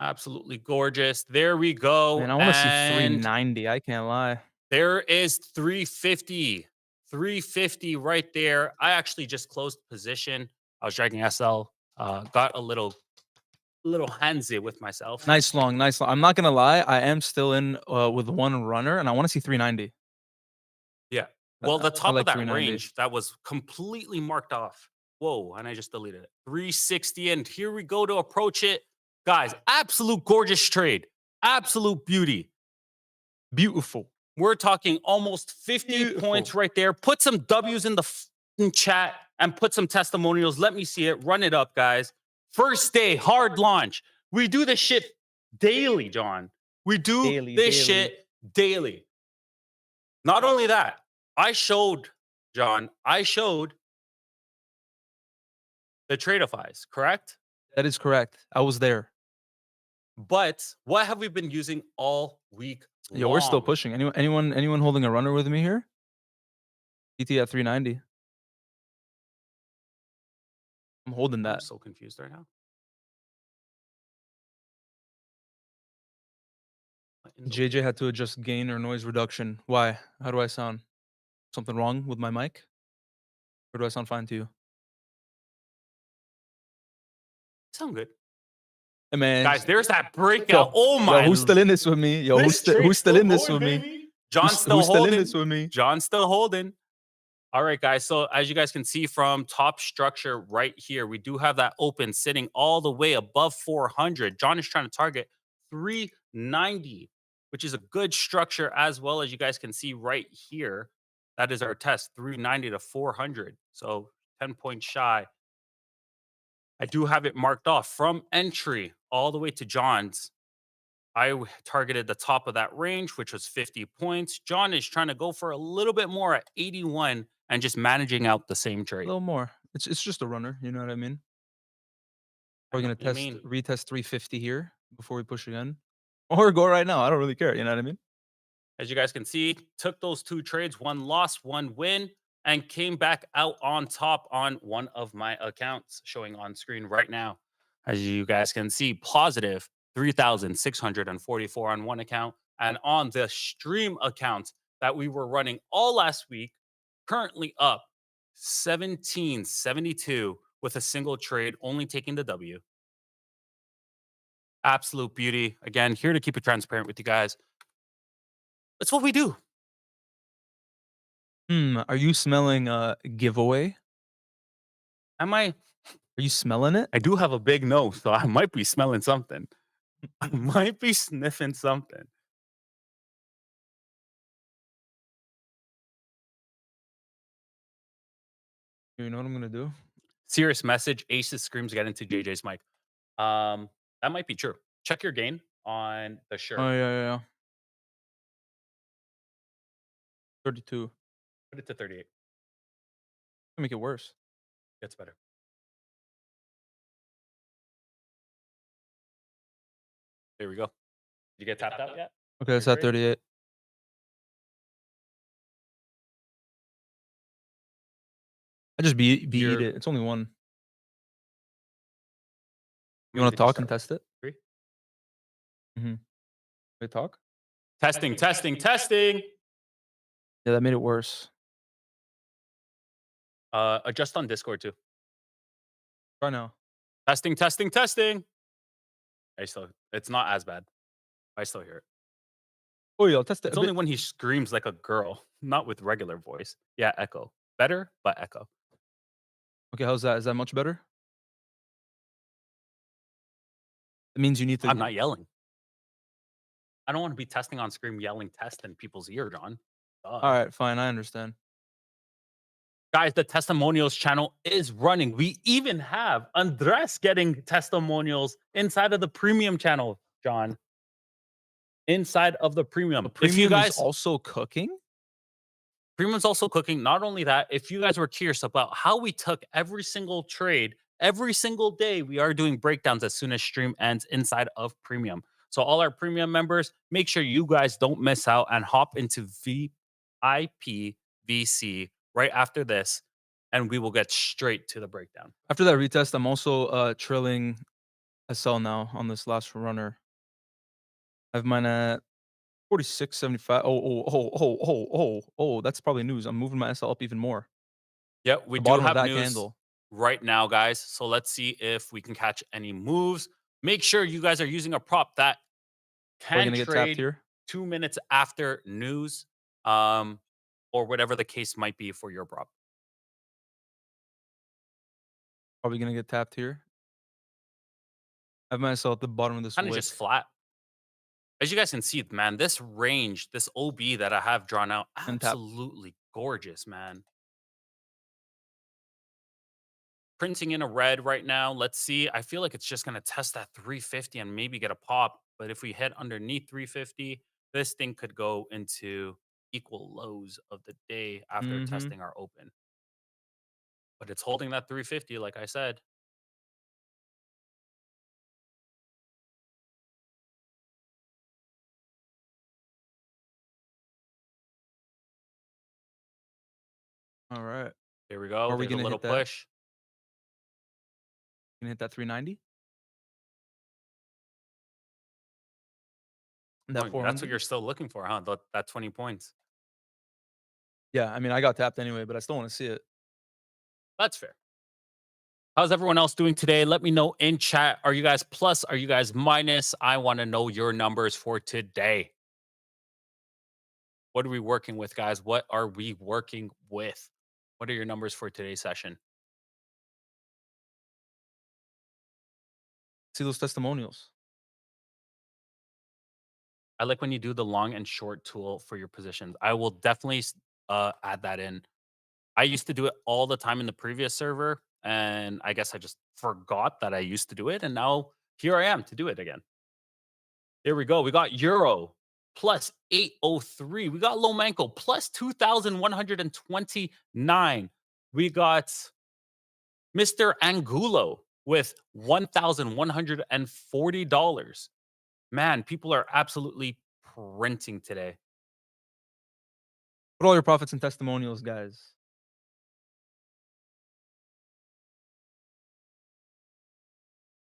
D: Absolutely gorgeous. There we go.
E: Man, I want to see
D: And
E: 390. I can't lie.
D: there is 350. 350 right there. I actually just closed position. I was dragging SL. Got a little handsy with myself.
E: Nice long, nice long. I'm not gonna lie. I am still in with one runner, and I want to see 390.
D: Yeah. Well, the
E: I
D: top
E: like
D: of that
E: 390.
D: range that was completely marked off. Whoa, and I just deleted it. 360, and here we go to approach it. Guys, absolute gorgeous trade. Absolute beauty.
E: Beautiful.
D: We're talking almost 50 points right there. Put some W's in the chat and put some testimonials. Let me see it. Run it up, guys. First day, hard launch. We do this shit daily, John. We do
E: Daily,
D: this
E: daily.
D: shit daily. Not only that, I showed the Tradeifys, correct?
E: That is correct. I was there.
D: But what have we been using all week
E: Yeah, we're still
D: long?
E: pushing. Anyone holding a runner with me here? PT at 390. I'm holding
D: I'm
E: that.
D: so confused right now. What in the
E: JJ had to adjust gain or noise reduction. Why? How do I sound? Something wrong with my mic? Or do I sound fine to you?
D: sound good.
E: Hey man,
D: Guys, there's that breakout.
E: yo,
D: Oh my.
E: yo, who's still in this with me? Yo,
D: This
E: who's
D: trade's
E: still in this
D: going,
E: with me?
D: baby. John's still
E: Who's still in
D: holding.
E: this with me?
D: John's still holding. All right, guys. So as you guys can see from top structure right here, we do have that open sitting all the way above 400. John is trying to target 390, which is a good structure as well, as you guys can see right here. That is our test, 390 to 400. So 10 points shy. I do have it marked off from entry all the way to John's. I targeted the top of that range, which was 50 points. John is trying to go for a little bit more at 81 and just managing out the same
E: A
D: trade.
E: little more. It's just a runner. You know what I mean? We're
D: know
E: gonna
D: what you mean.
E: retest 350 here before we push again, or go right now. I don't really care. You know what I mean?
D: As you guys can see, took those two trades, one loss, one win, and came back out on top on one of my accounts showing on screen right now. As you guys can see, positive 3,644 on one account, and on the stream account that we were running all last week, currently up 1772 with a single trade, only taking the W. Absolute beauty. Again, here to keep it transparent with you guys. That's what we do.
E: Are you smelling giveaway?
D: Am I?
E: Are you smelling it?
D: I do have a big nose, so I might be smelling something. I might be sniffing something.
E: You know what I'm gonna do?
D: Serious message. Aces screams get into JJ's mic. That might be true. Check your gain on the shirt.
E: Oh yeah. 32.
D: Put it to 38.
E: Make it worse.
D: Gets better. There we go. Did you get tapped out yet?
E: Okay, it's
D: You're
E: at
D: great.
E: 38. I just beat
D: You're-
E: it. It's only one. You
D: When
E: want
D: did
E: to talk and
D: start?
E: test it?
D: 3?
E: We talk?
D: Testing.
E: Yeah, that made it worse.
D: Adjust on Discord too.
E: Try now.
D: Testing. It's not as bad. I still hear it.
E: Oh, yeah, I'll test it.
D: It's only when he screams like a girl, not with regular voice. Yeah, echo. Better, but echo.
E: Okay, how's that? Is that much better? It means you need to.
D: I'm not yelling. I don't want to be testing on screen, yelling test in people's ear, John.
E: All right, fine. I understand.
D: Guys, the testimonials channel is running. We even have Andres getting testimonials inside of the premium channel, John. Inside of the premium.
E: The
D: If you
E: premium
D: guys
E: is also cooking.
D: Premium's also cooking. Not only that, if you guys were curious about how we took every single trade, every single day, we are doing breakdowns as soon as stream ends inside of Premium. So all our Premium members, make sure you guys don't miss out and hop into VIP VC right after this, and we will get straight to the breakdown.
E: After that retest, I'm also trilling SL now on this last runner. I have mine at 46.75. Oh, that's probably news. I'm moving my SL up even more.
D: Yep, we
E: The
D: do
E: bottom of
D: have
E: that
D: news
E: candle.
D: right now, guys. So let's see if we can catch any moves. Make sure you guys are using a prop that
E: Are we
D: can
E: gonna get tapped
D: trade
E: here?
D: 2 minutes after news, or whatever the case might be for your prop.
E: Probably gonna get tapped here. I have my SL at the bottom of this
D: Kind of
E: wick.
D: just flat. As you guys can see, man, this range, this OB that I have drawn out,
E: And tap.
D: absolutely gorgeous, man. Printing in a red right now. Let's see. I feel like it's just going to test that 350 and maybe get a pop. But if we hit underneath 350, this thing could go into equal lows of the day after
E: Mhm.
D: testing our open. But it's holding that 350, like I said.
E: All right.
D: Here we go.
E: Are we
D: There's a
E: gonna
D: little
E: hit that?
D: push.
E: Gonna hit that 390?
D: Oh,
E: That
D: that's
E: 400?
D: what you're still looking for, huh? That 20 points.
E: Yeah, I mean, I got tapped anyway, but I still want to see it.
D: That's fair. How's everyone else doing today? Let me know in chat. Are you guys plus? Are you guys minus? I want to know your numbers for today. What are we working with, guys? What are we working with? What are your numbers for today's session?
E: See those testimonials.
D: I like when you do the long and short tool for your positions. I will definitely add that in. I used to do it all the time in the previous server, and I guess I just forgot that I used to do it, and now here I am to do it again. Here we go. We got Euro plus 803. We got Lomenko plus 2,129. We got Mr. Angulo with $1,140. Man, people are absolutely printing today.
E: Put all your profits in testimonials, guys.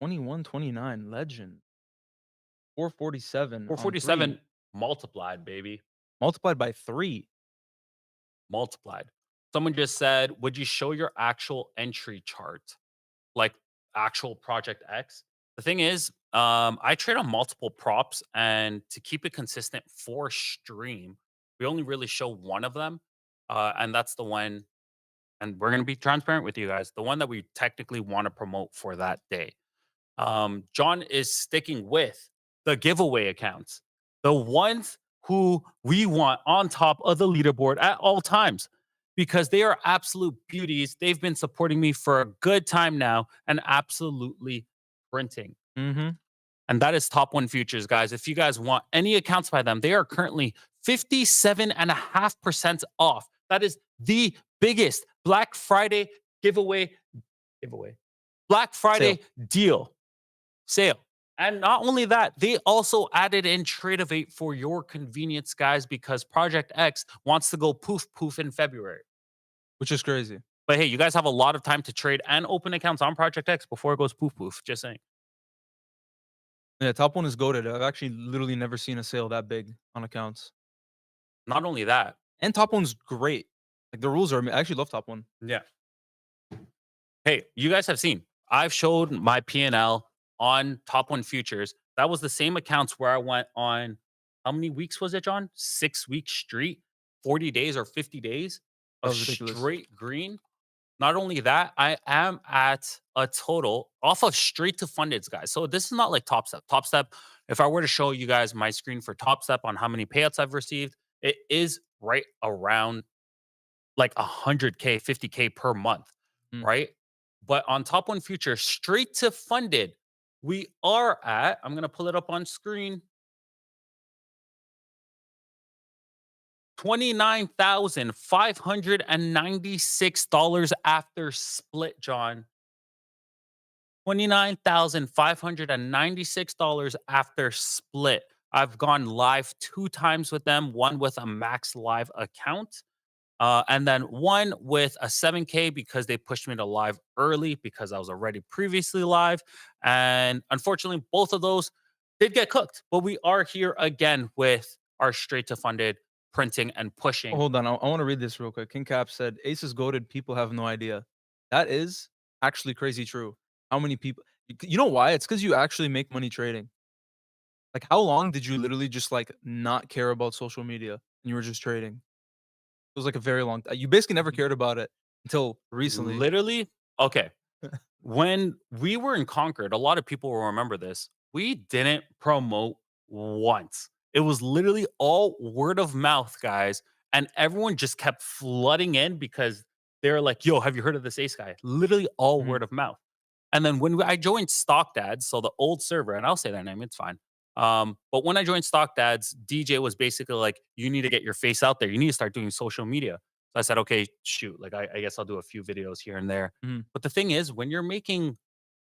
E: $21.29 legend. 447.
D: 447 multiplied, baby.
E: Multiplied by 3.
D: Multiplied. Someone just said, would you show your actual entry chart? Like actual Project X? The thing is, I trade on multiple props, and to keep it consistent for stream, we only really show one of them. And that's the one, and we're going to be transparent with you guys, the one that we technically want to promote for that day. John is sticking with the giveaway accounts, the ones who we want on top of the leaderboard at all times, because they are absolute beauties. They've been supporting me for a good time now and absolutely printing.
E: Mm-hmm.
D: And that is Top One Futures, guys. If you guys want any accounts by them, they are currently 57.5% off. That is the biggest Black Friday giveaway. Black Friday sale. And not only that, they also added in Tradeovate for your convenience, guys, because Project X wants to go poof in February.
E: Which is crazy.
D: But hey, you guys have a lot of time to trade and open accounts on Project X before it goes poof. Just saying.
E: Yeah, Top One is goated. I've actually literally never seen a sale that big on accounts.
D: Not only that.
E: And Top One's great. Like the rules are, I actually love Top One.
D: Yeah. Hey, you guys have seen, I've showed my P&L on Top One Futures. That was the same accounts where I went on how many weeks was it, John? 6 weeks straight, 40 days or 50 days
E: That
D: of
E: was ridiculous.
D: straight green. Not only that, I am at a total off of straight to fundeds, guys. So this is not like Top Step. Top Step, if I were to show you guys my screen for Top Step on how many payouts I've received, it is right around like 100K, 50K per month,
E: Mm.
D: right? But on Top One Future, straight to funded, we are at, I'm going to pull it up on screen, $29,596 after split, John. $29,596 after split. I've gone live 2 times with them, one with a Max Live account, and then one with a 7K because they pushed me to live early because I was already previously live. And unfortunately, both of those did get cooked. But we are here again with our straight to funded printing and pushing.
E: Hold on, I want to read this real quick. King Cap said, "Ace is goated. People have no idea." That is actually crazy true. How many people? You know why? It's because you actually make money trading. Like, how long did you literally just like not care about social media and you were just trading? It was like a very long. You basically never cared about it until recently.
D: Literally, okay. When we were in Concord, a lot of people will remember this. We didn't promote once. It was literally all word of mouth, guys. And everyone just kept flooding in because they're like, yo, have you heard of this Ace guy? Literally all
E: Mhm.
D: word of mouth. And then when I joined Stock Dads, so the old server, and I'll say their name, it's fine. But when I joined Stock Dads, DJ was basically like, you need to get your face out there. You need to start doing social media. So I said, okay, shoot, like I guess I'll do a few videos here and there.
E: Mhm.
D: But the thing is, when you're making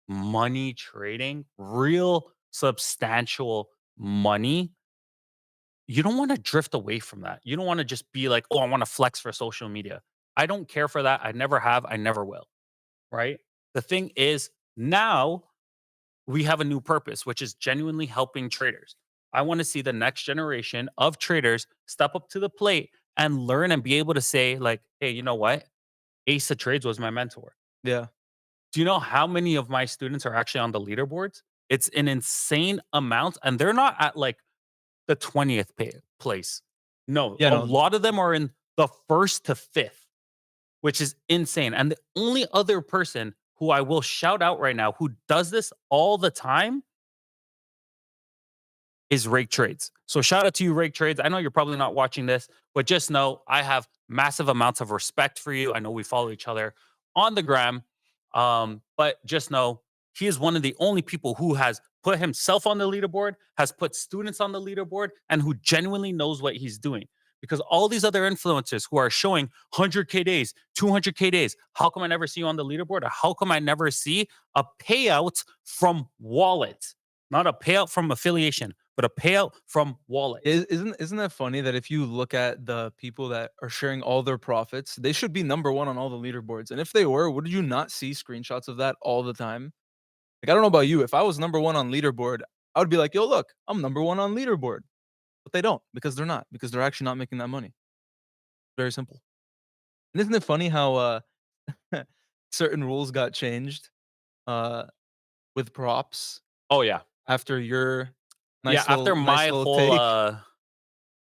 D: money trading, real substantial money, you don't want to drift away from that. You don't want to just be like, oh, I want to flex for social media. I don't care for that. I never have. I never will. Right. The thing is, now we have a new purpose, which is genuinely helping traders. I want to see the next generation of traders step up to the plate and learn and be able to say, like, hey, you know what? Ace of Trades was my mentor.
E: Yeah.
D: Do you know how many of my students are actually on the leaderboards? It's an insane amount, and they're not at like the 20th place. No,
E: Yeah,
D: a
E: no.
D: lot of them are in the first to fifth, which is insane. And the only other person who I will shout out right now who does this all the time is Rake Trades. So shout out to you, Rake Trades. I know you're probably not watching this, but just know I have massive amounts of respect for you. I know we follow each other on the gram. But just know he is one of the only people who has put himself on the leaderboard, has put students on the leaderboard, and who genuinely knows what he's doing. Because all these other influencers who are showing 100K days, 200K days, how come I never see you on the leaderboard? Or how come I never see a payout from wallet? Not a payout from affiliation, but a payout from wallet.
E: Isn't that funny that if you look at the people that are sharing all their profits, they should be number one on all the leaderboards. And if they were, would you not see screenshots of that all the time? Like, I don't know about you. If I was number one on leaderboard, I would be like, yo, look, I'm number one on leaderboard. But they don't, because they're not, because they're actually not making that money. Very simple. And isn't it funny how certain rules got changed with props
D: Oh yeah.
E: after your nice
D: Yeah,
E: little,
D: after
E: nice
D: my
E: little
D: whole
E: take?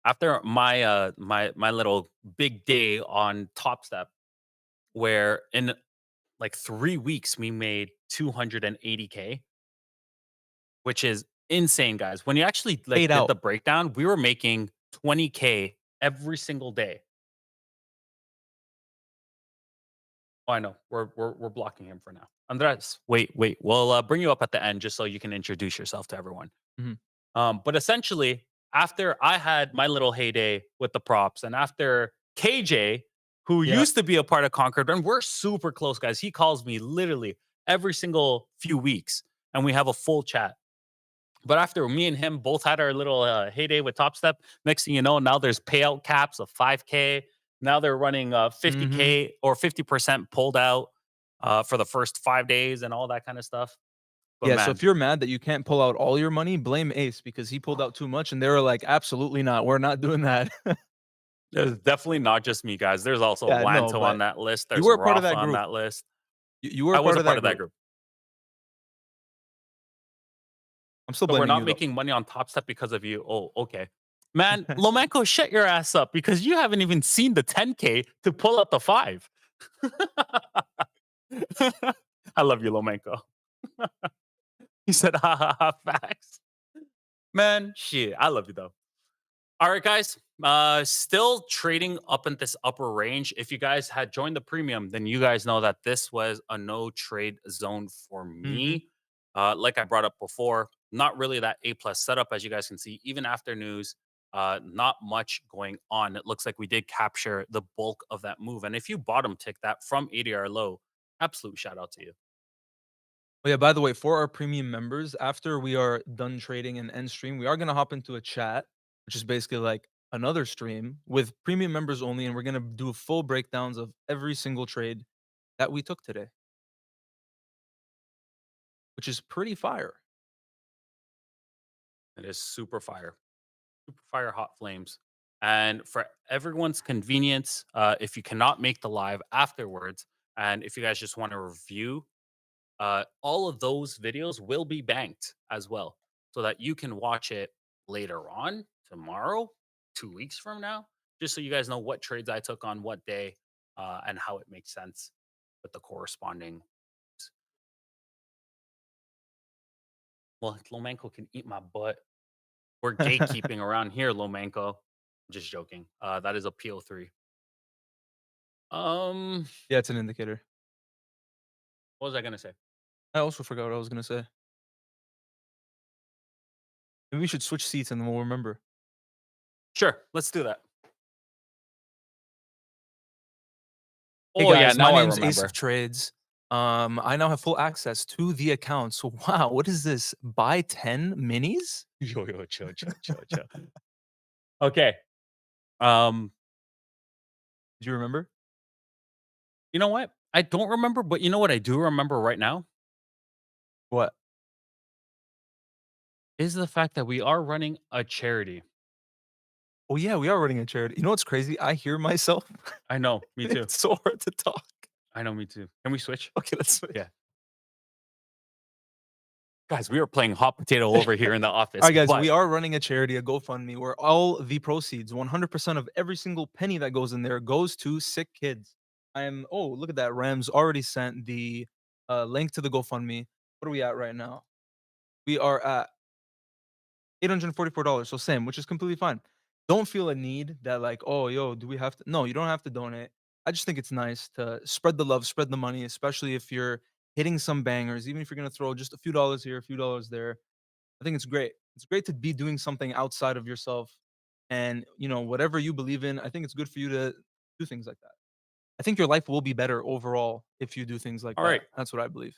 D: after my little big day on Top Step, where in like 3 weeks we made 280K, which is insane, guys. When you actually like
E: Paid
D: did
E: out.
D: the breakdown, we were making 20K every single day. Oh, I know. We're blocking him for now. Andres, wait. We'll bring you up at the end just so you can introduce yourself to everyone.
E: Mhm.
D: But essentially, after I had my little heyday with the props, and after KJ, who
E: Yeah.
D: used to be a part of Concord, and we're super close, guys. He calls me literally every single few weeks, and we have a full chat. But after me and him both had our little heyday with Top Step, next thing you know, now there's payout caps of 5K. Now they're running 50K or 50% pulled out for the first 5 days and all that kind of stuff. But
E: Yeah,
D: man,
E: so if you're mad that you can't pull out all your money, blame Ace because he pulled out too much, and they were like, "Absolutely not. We're not doing that."
D: there's definitely not just me, guys. There's also
E: Yeah, no,
D: Wanto on
E: but
D: that list.
E: you
D: There's
E: were a part of
D: Rafa
E: that
D: on
E: group.
D: that list.
E: You were
D: I
E: a
D: was
E: part
D: a
E: of
D: part
E: that
D: of that
E: group.
D: group.
E: I'm still
D: So we're
E: blaming
D: not
E: you though.
D: making money on Top Step because of you. Oh, okay. Man, Lomenko, shut your ass up because you haven't even seen the 10K to pull up the 5. I love you, Lomenko. He said, ha ha ha, facts. Man, shit. I love you though. All right, guys. Still trading up in this upper range. If you guys had joined the premium, then you guys know that this was a no trade zone for me. Like I brought up before, not really that A plus setup, as you guys can see, even after news. Not much going on. It looks like we did capture the bulk of that move. And if you bottom tick that from ADR low, absolute shout out to you.
E: Oh yeah, by the way, for our premium members, after we are done trading and end stream, we are gonna hop into a chat, which is basically like another stream with premium members only, and we're gonna do full breakdowns of every single trade that we took today, which is pretty fire.
D: It is super fire. Super fire hot flames. And for everyone's convenience, if you cannot make the live afterwards, and if you guys just want to review, all of those videos will be banked as well, so that you can watch it later on tomorrow, 2 weeks from now, just so you guys know what trades I took on what day, and how it makes sense with the corresponding. Well, Lomenko can eat my butt. We're gatekeeping around here, Lomenko. Just joking. That is a PO3.
E: Yeah, it's an indicator.
D: What was I gonna say?
E: I also forgot what I was gonna say. Maybe we should switch seats and then we'll remember.
D: Sure, let's do that.
E: Hey
D: Oh yeah,
E: guys,
D: now
E: my
D: I
E: name's Ace
D: remember.
E: of Trades. I now have full access to the account. So wow, what is this? Buy 10 minis?
D: Yo, chill, chill, chill, chill. Okay. Um,
E: Do you remember?
D: you know what? I don't remember, but you know what I do remember right now
E: What?
D: is the fact that we are running a charity.
E: Oh yeah, we are running a charity. You know what's crazy? I hear myself.
D: I know, me too.
E: It's so hard to talk.
D: I know, me too. Can we switch?
E: Okay, let's switch.
D: Yeah. Guys, we are playing hot potato over here in the office.
E: All right, guys,
D: but
E: we are running a charity, a GoFundMe, where all the proceeds, 100% of every single penny that goes in there, goes to sick kids. Oh, look at that. Rams already sent the link to the GoFundMe. What are we at right now? We are at $844. So same, which is completely fine. Don't feel a need that like, oh, yo, do we have to? No, you don't have to donate. I just think it's nice to spread the love, spread the money, especially if you're hitting some bangers, even if you're going to throw just a few dollars here, a few dollars there. I think it's great. It's great to be doing something outside of yourself and, whatever you believe in. I think it's good for you to do things like that. I think your life will be better overall if you do things like
D: All
E: that.
D: right.
E: That's what I believe.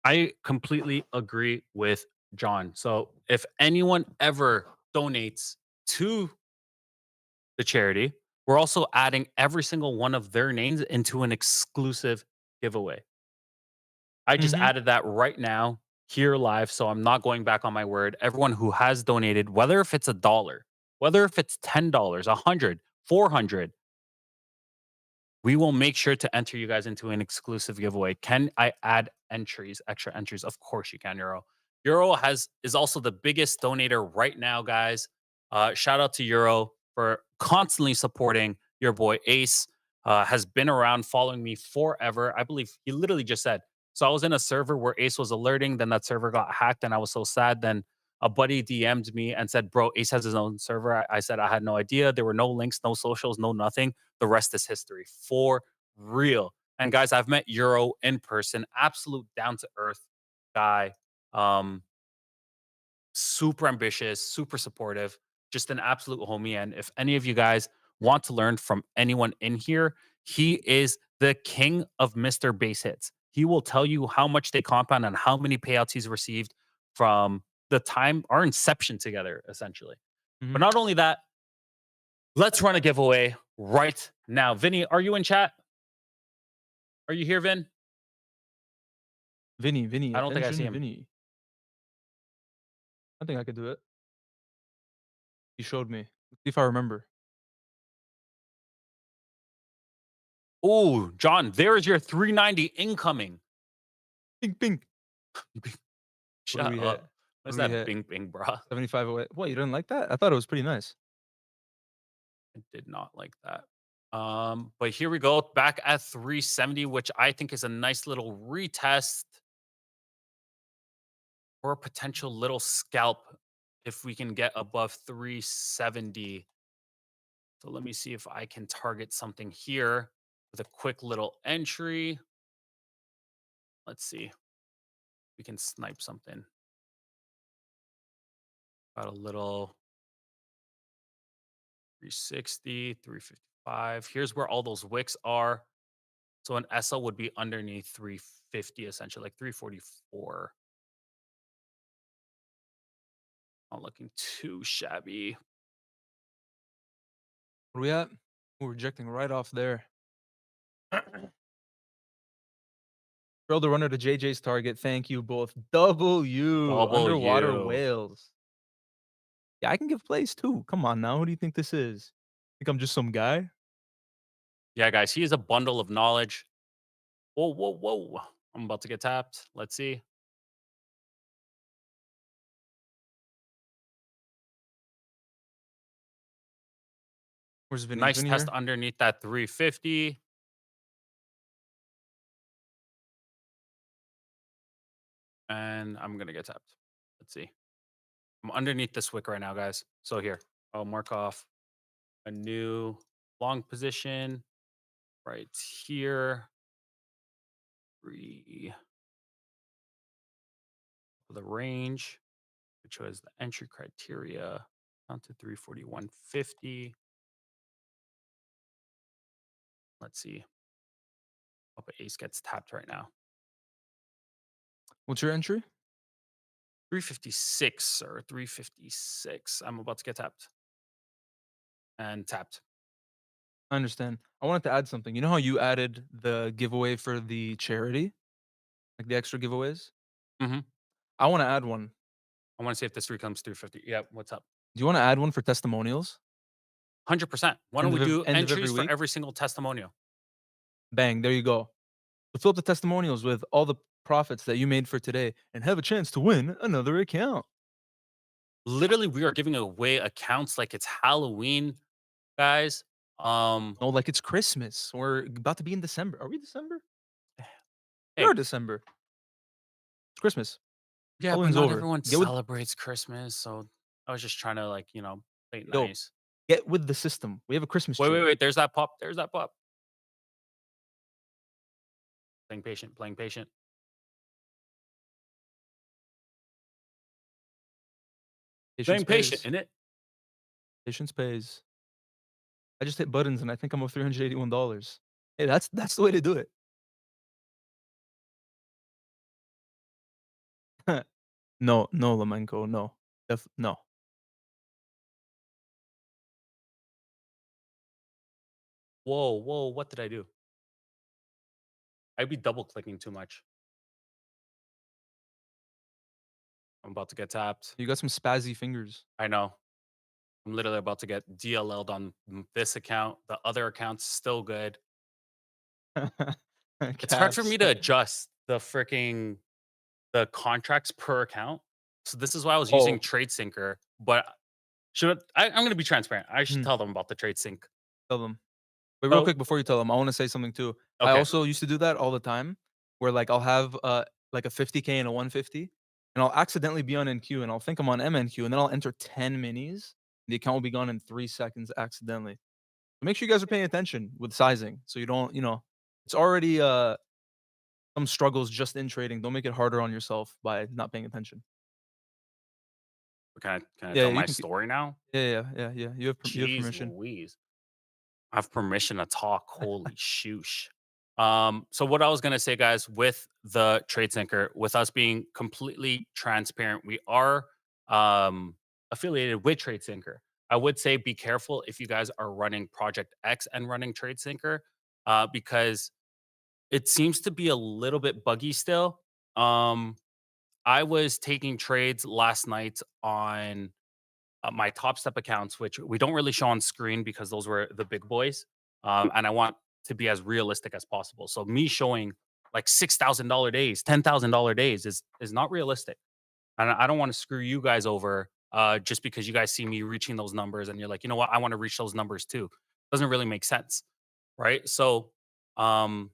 D: I completely agree with John. So if anyone ever donates to the charity, we're also adding every single one of their names into an exclusive giveaway. I just
E: Mhm.
D: added that right now here live. So I'm not going back on my word. Everyone who has donated, whether if it's $1, whether if it's $10, 100, 400, we will make sure to enter you guys into an exclusive giveaway. Can I add entries, extra entries? Of course you can, Euro. Euro is also the biggest donator right now, guys. Shout out to Euro for constantly supporting your boy Ace. Has been around following me forever. I believe he literally just said. So I was in a server where Ace was alerting, then that server got hacked, and I was so sad. Then a buddy DM'd me and said, "Bro, Ace has his own server." I said I had no idea. There were no links, no socials, no nothing. The rest is history for real. And guys, I've met Euro in person, absolute down to earth guy. Um, Super ambitious, super supportive, just an absolute homie. And if any of you guys want to learn from anyone in here, he is the king of Mr. Base Hits. He will tell you how much they compound and how many payouts he's received from the time our inception together, essentially. But
E: Mhm.
D: not only that, let's run a giveaway right now. Vinny, are you in chat? Are you here, Vin?
E: Vinny,
D: I don't think I see
E: attention,
D: him.
E: Vinny. I think I could do it. He showed me. Let's see if I remember.
D: Oh, John, there is your 390 incoming.
E: Ping, ping.
D: Shut
E: we
D: up.
E: at?
D: What's
E: What do we
D: that
E: hit?
D: bing bing, bro?
E: 75 away. What, you didn't like that? I thought it was pretty nice.
D: I did not like that. But here we go, back at 370, which I think is a nice little retest or a potential little scalp if we can get above 370. So let me see if I can target something here with a quick little entry. Let's see. We can snipe something. Got a little 360, 355. Here's where all those wicks are. So an SL would be underneath 350, essentially, like 344. Not looking too shabby.
E: What are we at? We're rejecting right off there. Throw the runner to JJ's target. Thank you both. W. Underwater
D: W.
E: whales. Yeah, I can give plays too. Come on now. Who do you think this is? Think I'm just some guy?
D: Yeah, guys, he is a bundle of knowledge. Whoa, whoa, whoa. I'm about to get tapped. Let's see.
E: Where's Vinny?
D: Nice
E: Vinny
D: test
E: here?
D: underneath that 350. And I'm going to get tapped. Let's see. I'm underneath this wick right now, guys. So here, I'll mark off a new long position right here. The range, which was the entry criteria, down to 341.50. Let's see. Hope ace gets tapped right now.
E: What's your entry?
D: 356 or 356. I'm about to get tapped. And tapped.
E: I understand. I wanted to add something. You know how you added the giveaway for the charity? Like the extra giveaways?
D: Mhm.
E: I want to add one.
D: I want to see if this becomes 350. Yeah, what's up?
E: Do you want to add one for testimonials?
D: 100%. Why don't
E: End
D: we
E: of
D: do
E: end of every
D: entries for
E: week?
D: every single testimonial?
E: Bang, there you go. So fill up the testimonials with all the profits that you made for today and have a chance to win another account.
D: Literally, we are giving away accounts like it's Halloween, guys.
E: Oh, like it's Christmas. We're about to be in December. Are we December?
D: Hey.
E: We're December. It's Christmas.
D: Yeah, but
E: Halloween's
D: not
E: over.
D: everyone
E: Get with,
D: celebrates Christmas, so I was just trying to, like, play it
E: Yo,
D: nice.
E: get with the system. We have a Christmas
D: Wait,
E: tree.
D: wait, wait. There's that pop. There's that pop. Playing patient. Playing patient.
E: Patience
D: Playing patient,
E: pays.
D: innit?
E: Patience pays. I just hit buttons and I think I'm up $381. Hey, that's the way to do it. No, no, Lamenko, no. No.
D: Whoa, whoa. What did I do? I'd be double clicking too much. I'm about to get tapped.
E: You got some spazzy fingers.
D: I know. I'm literally about to get DLL'd on this account. The other account's still good. It's hard for me to adjust the contracts per account. So this is why I was using
E: Oh.
D: TradeSyncer. But I'm going to be transparent. I should tell them about the TradeSync.
E: Tell them. Wait, real
D: Oh.
E: quick before you tell them, I want to say something too. I
D: Okay.
E: also used to do that all the time, where like I'll have like a 50K and a 150, and I'll accidentally be on NQ, and I'll think I'm on MNQ, and then I'll enter 10 minis. The account will be gone in 3 seconds accidentally. So make sure you guys are paying attention with sizing, so you don't, it's already some struggles just in trading. Don't make it harder on yourself by not paying attention.
D: Can I
E: Yeah,
D: tell
E: you
D: my
E: can
D: story now?
E: Yeah. You have
D: Jeez
E: permission.
D: Louise. I have permission to talk. Holy shoosh. So what I was gonna say, guys, with the TradeSyncer, with us being completely transparent, we are affiliated with TradeSyncer. I would say be careful if you guys are running Project X and running TradeSyncer, because it seems to be a little bit buggy still. I was taking trades last night on my Top Step accounts, which we don't really show on screen because those were the big boys. And I want to be as realistic as possible. So me showing like $6,000 days, $10,000 days is not realistic. and I don't want to screw you guys over just because you guys see me reaching those numbers and you're like, you know what, I want to reach those numbers too. Doesn't really make sense, right? So, um,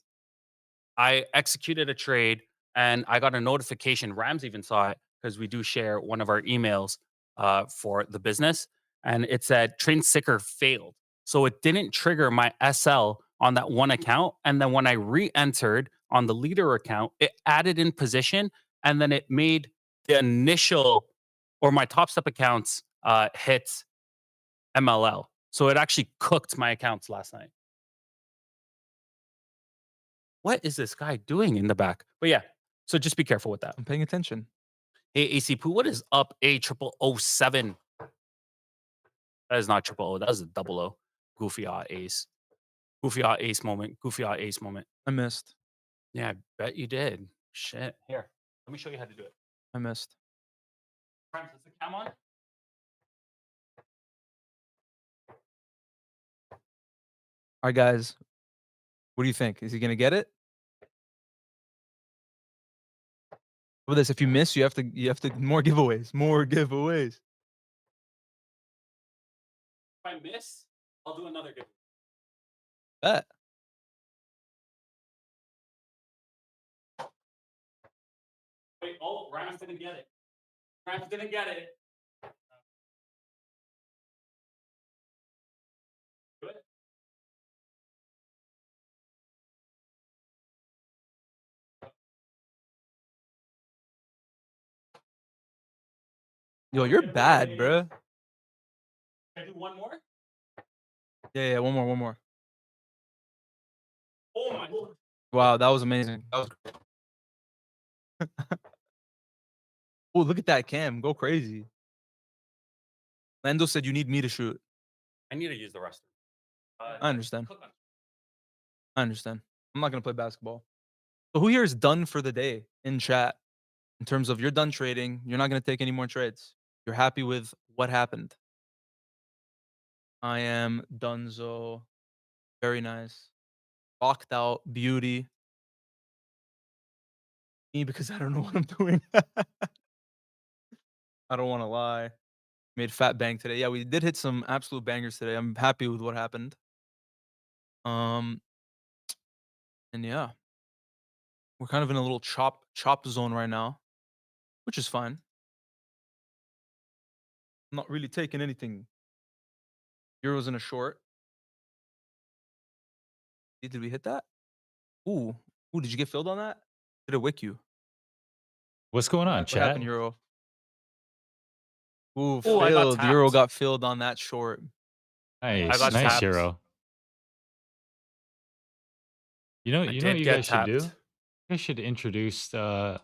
D: I executed a trade and I got a notification. Rams even saw it because we do share one of our emails for the business, and it said train sicker failed. So it didn't trigger my SL on that one account. And then when I re entered on the leader account, it added in position and then it made the initial or my top step accounts hit MLL. So it actually cooked my accounts last night. What is this guy doing in the back? But yeah, so just be careful with that.
E: I'm paying attention.
D: Hey, AC Poo, what is up? A triple O 07. That is not triple O. That is a double O. Goofy ace. Goofy ace moment. Goofy ace moment.
E: I missed.
D: Yeah, I bet you did. Shit. Here, let me show you how to do it.
E: I missed.
D: Friends, is the cam on?
E: All right, guys. What do you think? Is he gonna get it? With this, if you miss, you have to more giveaways. More giveaways.
D: If I miss, I'll do another giveaway.
E: Bet.
D: Wait, oh, Rams didn't get it. Rams didn't get it. Do it.
E: Yo, you're bad, bruh.
D: Can I do one more?
E: Yeah, one more, one more.
D: Oh my lord.
E: Wow, that was amazing. That was Oh, look at that cam. Go crazy. Lando said you need me to shoot.
D: I need to use the restroom.
E: I understand.
D: Click on-
E: I understand. I'm not gonna play basketball. So who here is done for the day in chat? In terms of you're done trading, you're not gonna take any more trades. You're happy with what happened. I am Dunzo. Very nice. Locked out. Beauty. Me because I don't know what I'm doing. I don't want to lie. Made fat bang today. Yeah, we did hit some absolute bangers today. I'm happy with what happened. Um, and yeah, we're kind of in a little chop zone right now, which is fine. I'm not really taking anything. Euros in a short. Did we hit that? Ooh, did you get filled on that? Did it wick you?
A: What's going on,
E: What
A: chat?
E: happened, Euro? Ooh,
D: Ooh, I got
E: filled. Euro
D: tapped.
E: got filled on that short.
A: Nice,
D: got
A: nice,
D: tapped.
A: Hero. You know,
D: I
A: what
D: did
A: you
D: get
A: guys should do?
D: tapped.
A: You guys should introduce, some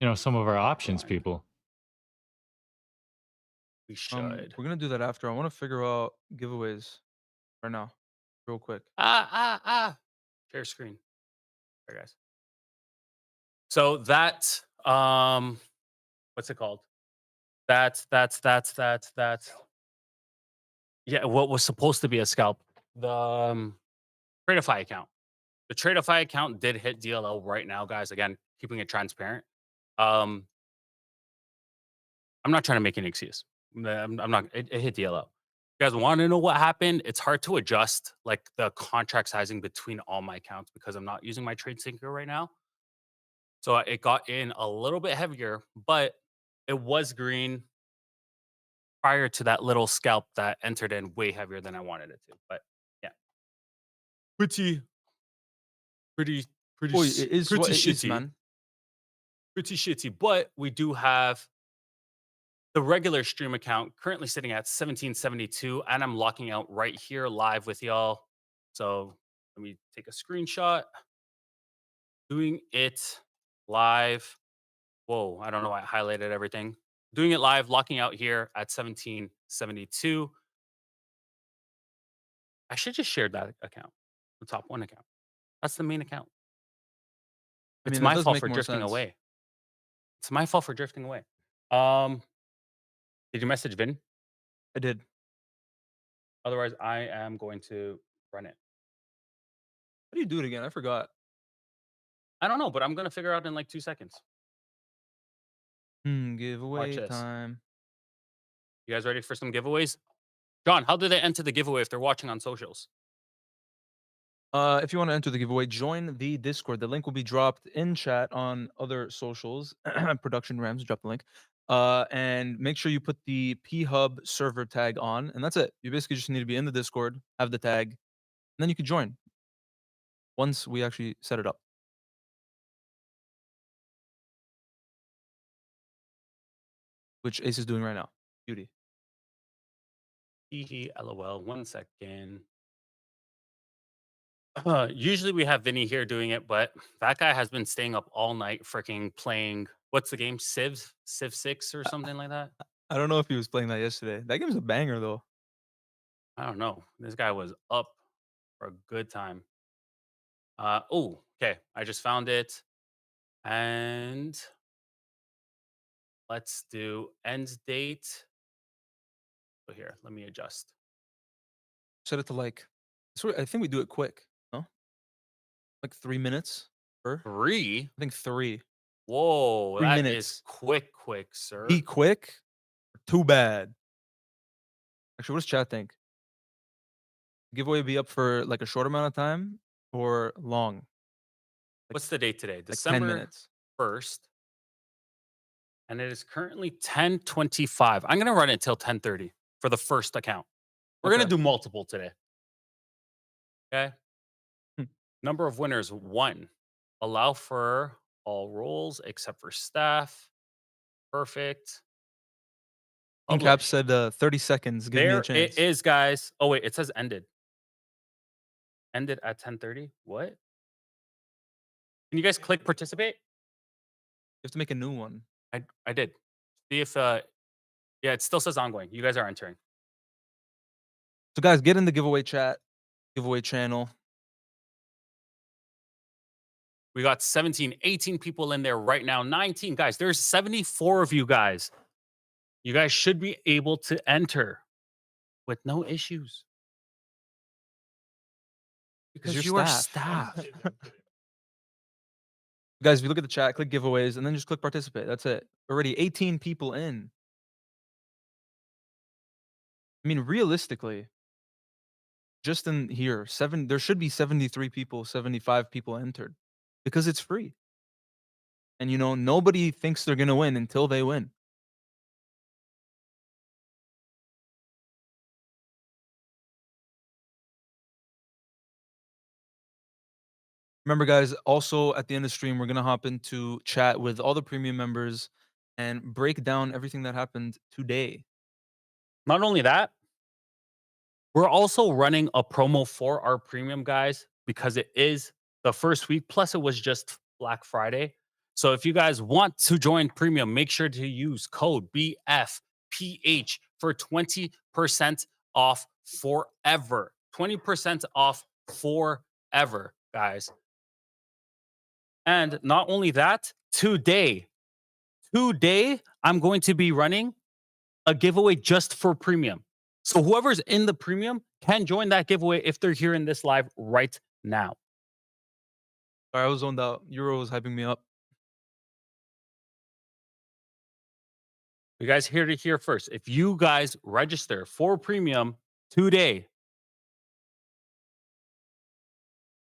A: of our options, people.
D: We should.
E: We're gonna do that after. I want to figure out giveaways right now, real quick.
D: Share screen. There, guys. So that what's it called? That's yeah, what was supposed to be a scalp. The Tradeify account. The Tradeify account did hit DLL right now, guys. Again, keeping it transparent. Um, I'm not trying to make an excuse. I'm not. It hit DLL. You guys want to know what happened? It's hard to adjust like the contract sizing between all my accounts because I'm not using my trade syncer right now. So it got in a little bit heavier, but it was green prior to that little scalp that entered in way heavier than I wanted it to. But yeah, pretty, pretty, pretty,
E: Boy, it is
D: pretty
E: what it
D: shitty,
E: is, man.
D: pretty shitty. But we do have the regular stream account currently sitting at 1772, and I'm locking out right here live with y'all. So let me take a screenshot. Doing it live. Whoa, I don't know why I highlighted everything. Doing it live, locking out here at 1772. I should just share that account, the top one account. That's the main account.
E: I
D: It's
E: mean, that
D: my
E: does
D: fault
E: make
D: for
E: more
D: drifting
E: sense.
D: away. It's my fault for drifting away. Um, did you message Vin?
E: I did.
D: Otherwise, I am going to run it.
E: How do you do it again? I forgot.
D: I don't know, but I'm gonna figure out in like 2 seconds.
E: Giveaway
D: this.
E: time.
D: You guys ready for some giveaways? John, how do they enter the giveaway if they're watching on socials?
E: If you want to enter the giveaway, join the Discord. The link will be dropped in chat on other socials. Production Rams, drop the link. And make sure you put the P Hub server tag on, and that's it. You basically just need to be in the Discord, have the tag, and then you can join once we actually set it up. Which Ace is doing right now. Beauty.
D: LOL. 1 second. Usually we have Vinny here doing it, but that guy has been staying up all night freaking playing. What's the game? Civ 6 or something like that?
E: I don't know if he was playing that yesterday. That game's a banger though.
D: I don't know. This guy was up for a good time. Oh, okay. I just found it. And let's do end date. So here, let me adjust.
E: Set it to like, I think we do it quick. No, like 3 minutes. Per.
D: 3.
E: I think 3.
D: Whoa,
E: 3
D: that is
E: minutes.
D: quick, sir.
E: Be quick. Too bad. Actually, what does chat think? Giveaway be up for like a short amount of time or long?
D: What's the date today?
E: Like 10
D: December
E: minutes.
D: 1st. And it is currently 10:25. I'm gonna run it till 10:30 for the first account. We're gonna
E: Okay.
D: do multiple today. Okay.
E: Hmm.
D: Number of winners 1. Allow for all roles except for staff. Perfect.
E: In
D: Publish.
E: Cap said 30 seconds. Give me a
D: There
E: chance.
D: it is, guys. Oh wait, it says ended. Ended at 10:30. What? Can you guys click participate?
E: You have to make a new one.
D: I did. See if yeah, it still says ongoing. You guys are entering.
E: So guys, get in the giveaway chat, giveaway channel.
D: We got 17, 18 people in there right now. 19 guys. There's 74 of you guys. You guys should be able to enter with no issues. Because
E: you're
D: you are
E: staff.
D: staff.
E: Guys, if you look at the chat, click giveaways, and then just click participate. That's it. Already 18 people in. I mean, realistically, just in here, there should be 73 people, 75 people entered because it's free. And you know, nobody thinks they're gonna win until they win. Remember, guys, also at the end of the stream, we're gonna hop into chat with all the premium members and break down everything that happened today.
D: Not only that, we're also running a promo for our premium guys because it is the first week. Plus, it was just Black Friday. So if you guys want to join premium, make sure to use code BFPH for 20% off forever. 20% off forever, guys. And not only that, today, I'm going to be running a giveaway just for premium. So whoever's in the premium can join that giveaway if they're here in this live right now.
E: Sorry, I was zoned out. Euro was hyping me up.
D: You guys hear it here first. If you guys register for premium today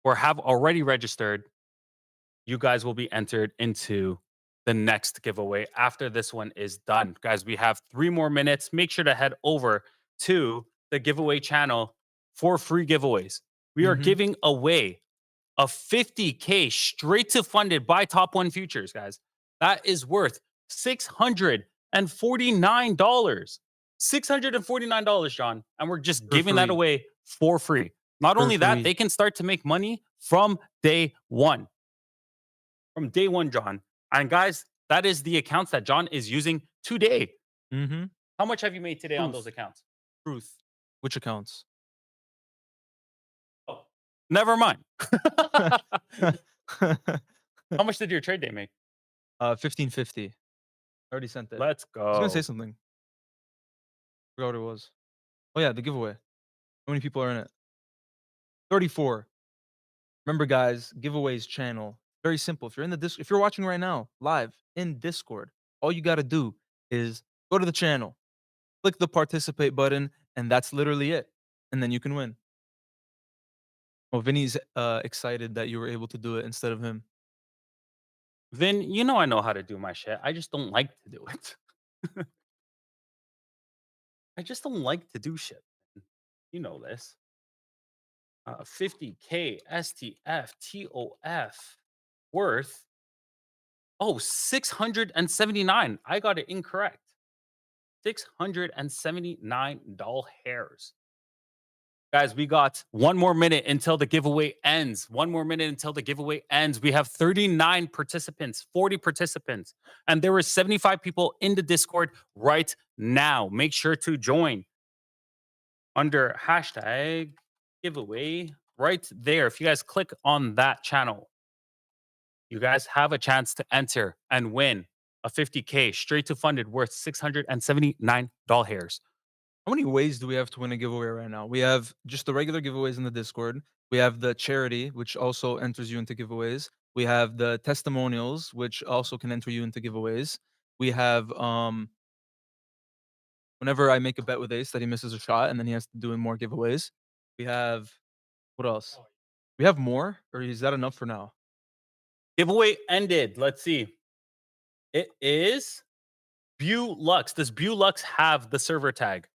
D: or have already registered, you guys will be entered into the next giveaway after this one is done. Guys, we have 3 more minutes. Make sure to head over to the giveaway channel for free giveaways. We are giving away a 50K straight to funded by Top One Futures, guys. That is worth $649. $649, John. And we're just giving that
E: free.
D: away for free. Not
E: For
D: only that,
E: free.
D: they can start to make money from day one. From day one, John. And guys, that is the accounts that John is using today. How much have you made today on
E: Proof.
D: those accounts?
E: Truth. Which accounts?
D: Oh, never mind. How much did your trade day make?
E: 1550. I already sent it.
D: Let's go.
E: I was gonna say something. Forgot what it was. Oh yeah, the giveaway. How many people are in it? 34. Remember, guys, giveaways channel. Very simple. If you're in the if you're watching right now, live in Discord, All you got to do is go to the channel, click the participate button, and that's literally it. And then you can win. Oh, Vinny's excited that you were able to do it instead of him.
D: Vin, you know I know how to do my shit. I just don't like to do it. I just don't like to do shit. You know this. 50K STF TOF worth. Oh, 679. I got it incorrect. $679 hairs. Guys, we got 1 more minute until the giveaway ends. 1 more minute until the giveaway ends. We have 39 participants, 40 participants, and there were 75 people in the Discord right now. Make sure to join under hashtag giveaway right there. If you guys click on that channel, you guys have a chance to enter and win a 50K straight to funded worth $679 hairs.
E: How many ways do we have to win a giveaway right now? We have just the regular giveaways in the Discord. We have the charity, which also enters you into giveaways. We have the testimonials, which also can enter you into giveaways. We have whenever I make a bet with Ace that he misses a shot and then he has to do more giveaways. We have what else? We have more, or is that enough for now?
D: Giveaway ended. Let's see. It is Bulux. Does Bulux have the server tag?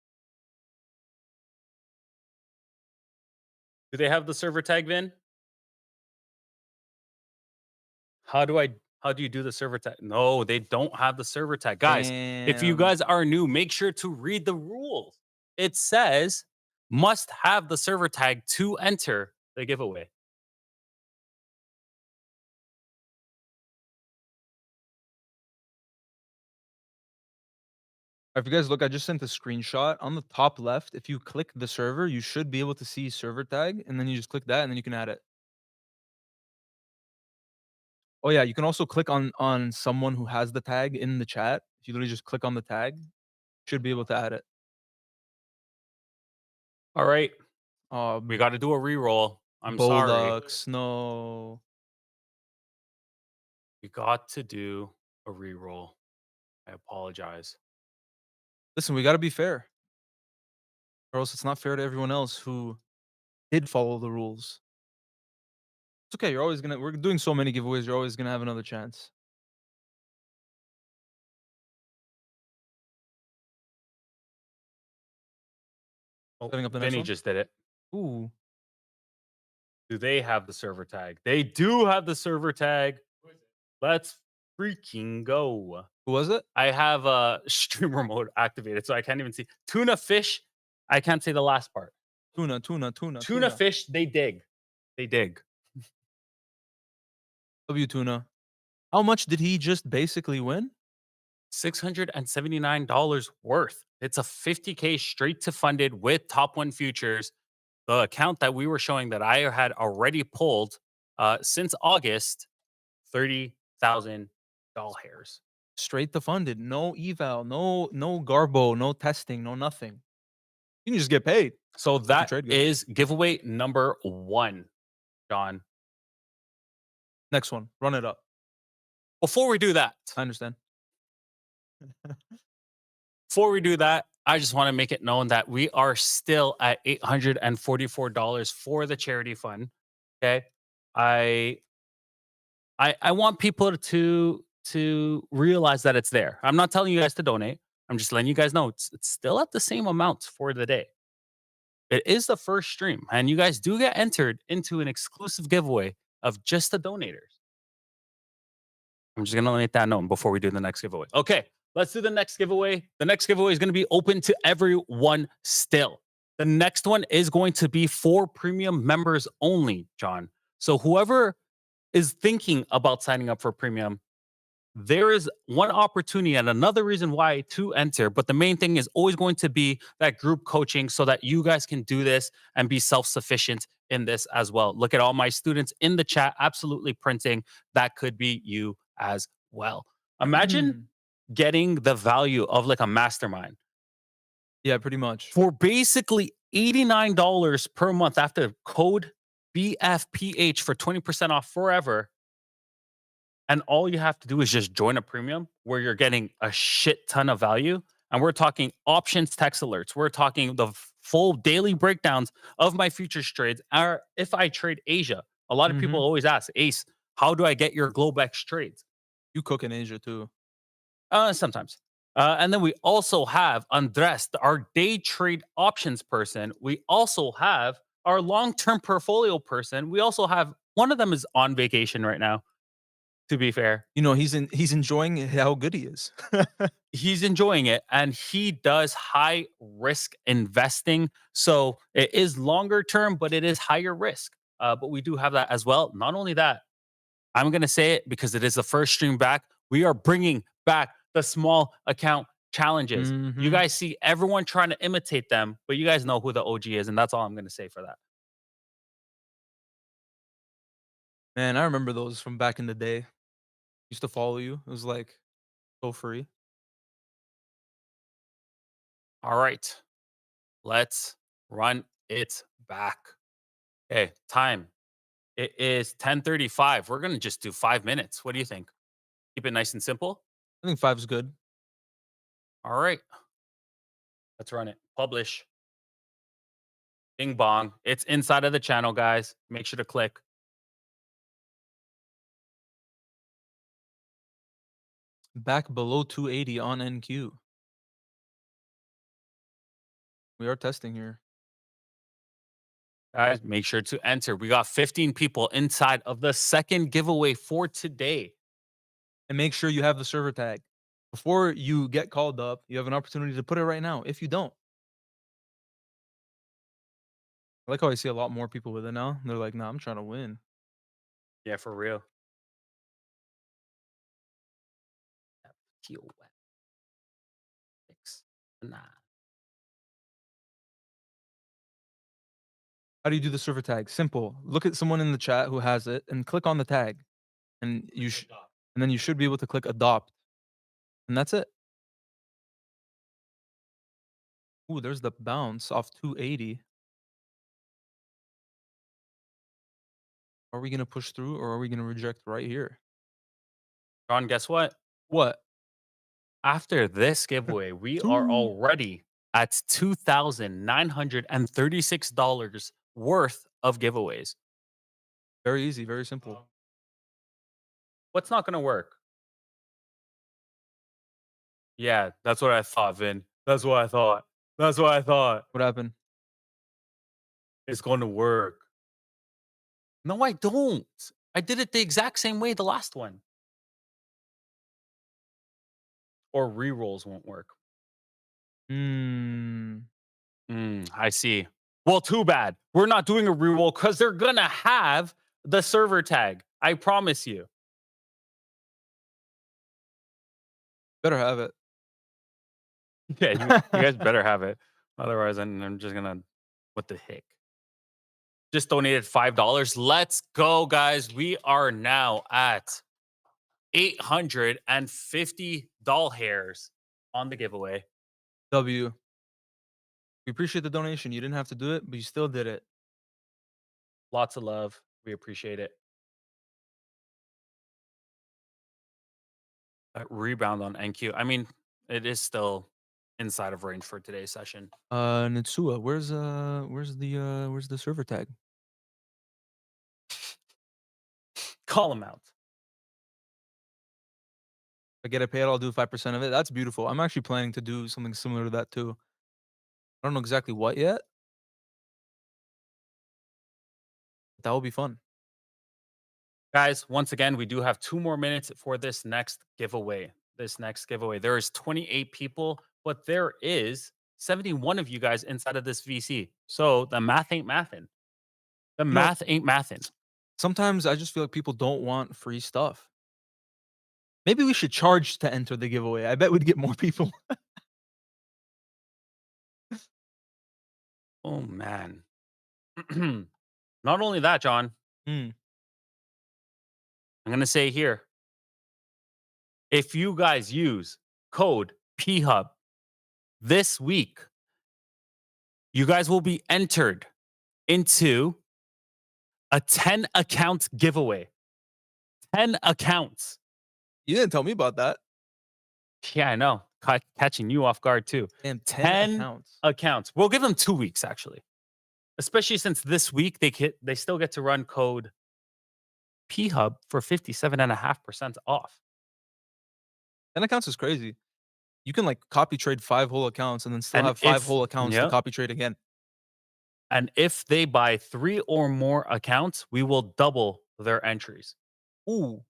D: Do they have the server tag, Vin? How do you do the server tag? No, they don't have the server tag. Guys, if you
E: Damn.
D: guys are new, make sure to read the rules. It says must have the server tag to enter the giveaway.
E: If you guys look, I just sent a screenshot. On the top left, if you click the server, you should be able to see server tag, and then you just click that, and then you can add it. Oh yeah, you can also click on someone who has the tag in the chat. If you literally just click on the tag, should be able to add it.
D: All right.
E: Oh,
D: We got to do a reroll. I'm sorry.
E: Bolux, no.
D: We got to do a reroll. I apologize.
E: Listen, we got to be fair, or else it's not fair to everyone else who did follow the rules. It's okay. You're always gonna. We're doing so many giveaways. You're always gonna have another chance. Setting up the next
D: Vinny
E: one?
D: just did it.
E: Ooh,
D: Do they have the server tag? They do have the server tag. Let's freaking go.
E: who was it?
D: I have a streamer mode activated, so I can't even see. Tuna fish. I can't say the last part.
E: Tuna.
D: Fish, they dig. They dig.
E: W Tuna. How much did he just basically win?
D: $679 worth. It's a 50K straight to funded with top one futures. The account that we were showing that I had already pulled since August, $30,000 hairs.
E: Straight to funded. No eval. No garbo. No testing. No nothing. You can just get paid.
D: So that
E: trade good.
D: is giveaway number 1, John.
E: Next one. Run it up.
D: Before we do that,
E: I understand.
D: I just want to make it known that we are still at $844 for the charity fund. Okay. I want people to realize that it's there. I'm not telling you guys to donate. I'm just letting you guys know it's still at the same amount for the day. It is the first stream, and you guys do get entered into an exclusive giveaway of just the donators. I'm just gonna let that known before we do the next giveaway. Okay, let's do the next giveaway. The next giveaway is gonna be open to everyone still. The next one is going to be for premium members only, John. So whoever is thinking about signing up for premium, there is one opportunity and another reason why to enter, but the main thing is always going to be that group coaching so that you guys can do this and be self-sufficient in this as well. Look at all my students in the chat, absolutely printing. That could be you as well. Imagine getting the value of like a mastermind
E: Yeah, pretty much.
D: for basically $89 per month after code BFPH for 20% off forever. And all you have to do is just join a premium where you're getting a shit ton of value. And we're talking options text alerts. We're talking the full daily breakdowns of my futures trades. Or if I trade Asia, a lot of people
E: Mhm.
D: always ask, Ace, how do I get your Globex trades?
E: You cook in Asia too.
D: Sometimes. And then we also have Andres, our day trade options person. We also have our long term portfolio person. We also have one of them is on vacation right now, to be fair.
E: You know, he's enjoying how good he is.
D: He's enjoying it and he does high risk investing. So it is longer term, but it is higher risk. But we do have that as well. Not only that, I'm going to say it because it is the first stream back. We are bringing back the small account challenges. You
E: Mhm.
D: guys see everyone trying to imitate them, but you guys know who the OG is. And that's all I'm going to say for that.
E: Man, I remember those from back in the day. Used to follow you. It was like so free.
D: All right. Let's run it back. Okay, time. It is 10:35. We're going to just do 5 minutes. What do you think? Keep it nice and simple.
E: I think 5 is good.
D: All right. Let's run it. Publish. Bing bong. It's inside of the channel, guys. Make sure to click.
E: Back below 280 on NQ. We are testing here.
D: Guys, make sure to enter. We got 15 people inside of the second giveaway for today.
E: And make sure you have the server tag. Before you get called up, you have an opportunity to put it right now. If you don't, I like how I see a lot more people with it now. They're like, nah, I'm trying to win.
D: Yeah, for real. Nah.
E: How do you do the server tag? Simple. Look at someone in the chat who has it and click on the tag. And and then you should be able to click adopt. And that's it. Ooh, there's the bounce off 280. Are we gonna push through or are we gonna reject right here?
D: John, guess what?
E: What?
D: After this giveaway, we are
E: Two.
D: already at $2,936 worth of giveaways.
E: Very easy, very simple.
D: What's not going to work? Yeah, that's what I thought, Vin. That's what I thought. That's what I thought.
E: What happened?
D: It's going to work. No, I don't. I did it the exact same way the last one. Or re-rolls won't work.
E: Hmm.
D: I see. Well, too bad. We're not doing a re-roll because they're going to have the server tag. I promise you.
E: Better have it.
D: Yeah, you guys better have it. Otherwise, I'm just going to, what the heck? Just donated $5. Let's go, guys. We are now at 850 doll hairs on the giveaway.
E: W. We appreciate the donation. You didn't have to do it, but you still did it.
D: Lots of love. We appreciate it. Rebound on NQ. I mean, it is still inside of range for today's session.
E: Nitsua, where's the server tag?
D: Call him out.
E: If I get it paid, I'll do 5% of it. That's beautiful. I'm actually planning to do something similar to that too. I don't know exactly what yet. But that will be fun.
D: Guys, once again, we do have 2 more minutes for this next giveaway. There is 28 people, but there is 71 of you guys inside of this VC. So the math ain't mathin'. The
E: know-
D: math ain't mathin'.
E: Sometimes I just feel like people don't want free stuff. Maybe we should charge to enter the giveaway. I bet we'd get more people.
D: Oh man. Not only that, John,
E: Hmm.
D: I'm gonna say here. If you guys use code PHUB this week, you guys will be entered into a 10 account giveaway. 10 accounts.
E: You didn't tell me about that.
D: Yeah, I know. Catching you off guard too.
E: Damn, 10
D: 10
E: accounts.
D: accounts. We'll give them 2 weeks actually. Especially since this week they still get to run code PHUB for 57.5% off.
E: 10 accounts is crazy. You can like copy trade 5 whole accounts and then still
D: And
E: have 5
D: if-
E: whole accounts to
D: Yep.
E: copy trade again.
D: And if they buy 3 or more accounts, we will double their entries.
E: Ooh.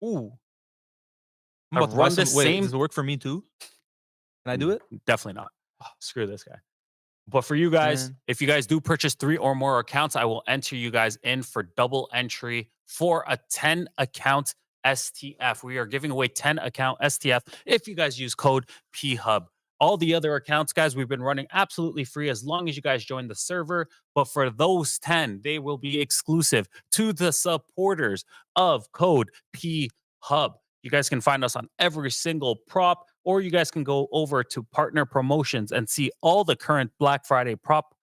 E: Ooh. I'm
D: I've
E: about to buy
D: run
E: some.
D: the
E: Wait,
D: same-
E: does it work for me too? Can I do it?
D: Definitely not. Screw this guy. But for you guys,
E: Man.
D: if you guys do purchase 3 or more accounts, I will enter you guys in for double entry for a 10 account STF. We are giving away 10 account STF if you guys use code PHUB. All the other accounts, guys, we've been running absolutely free as long as you guys join the server. But for those 10, they will be exclusive to the supporters of code PHUB. You guys can find us on every single prop, or you guys can go over to partner promotions and see all the current Black Friday prop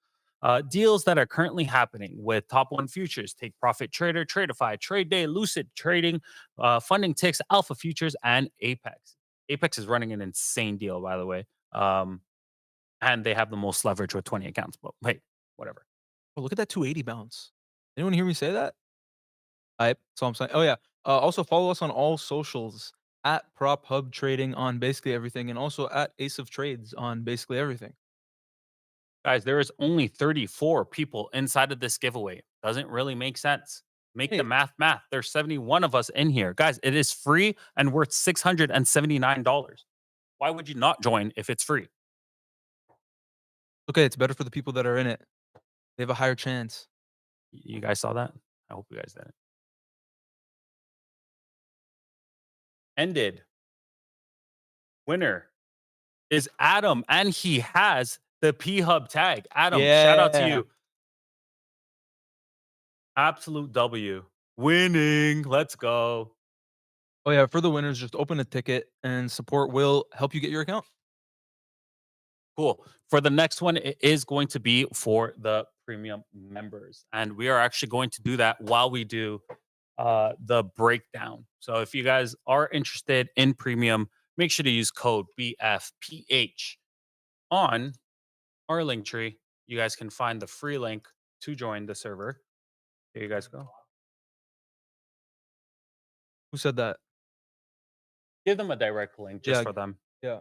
D: deals that are currently happening with Top One Futures, Take Profit Trader, Tradeify, Trade Day, Lucid Trading, Funding Ticks, Alpha Futures, and Apex. Apex is running an insane deal, by the way. And they have the most leverage with 20 accounts. But hey, whatever.
E: Oh, look at that 280 bounce. Anyone hear me say that? That's all I'm saying. Oh yeah. Also follow us on all socials at Prop Hub Trading on basically everything, and also at Ace of Trades on basically everything.
D: Guys, there is only 34 people inside of this giveaway. Doesn't really make sense. Make
E: Hey.
D: the math. There's 71 of us in here. Guys, it is free and worth $679. Why would you not join if it's free?
E: Okay, it's better for the people that are in it. They have a higher chance.
D: You guys saw that? I hope you guys did. Ended. Winner is Adam, and he has the PHUB tag. Adam, shout out to
E: Yeah.
D: you. Absolute W. Winning. Let's go.
E: Oh yeah, for the winners, just open a ticket and support will help you get your account.
D: Cool. For the next one, it is going to be for the premium members. And we are actually going to do that while we do the breakdown. So if you guys are interested in premium, make sure to use code BFPH on our link tree. You guys can find the free link to join the server. Here you guys go.
E: Who said that?
D: Give them a direct link just
E: Yeah.
D: for them.
E: Yeah.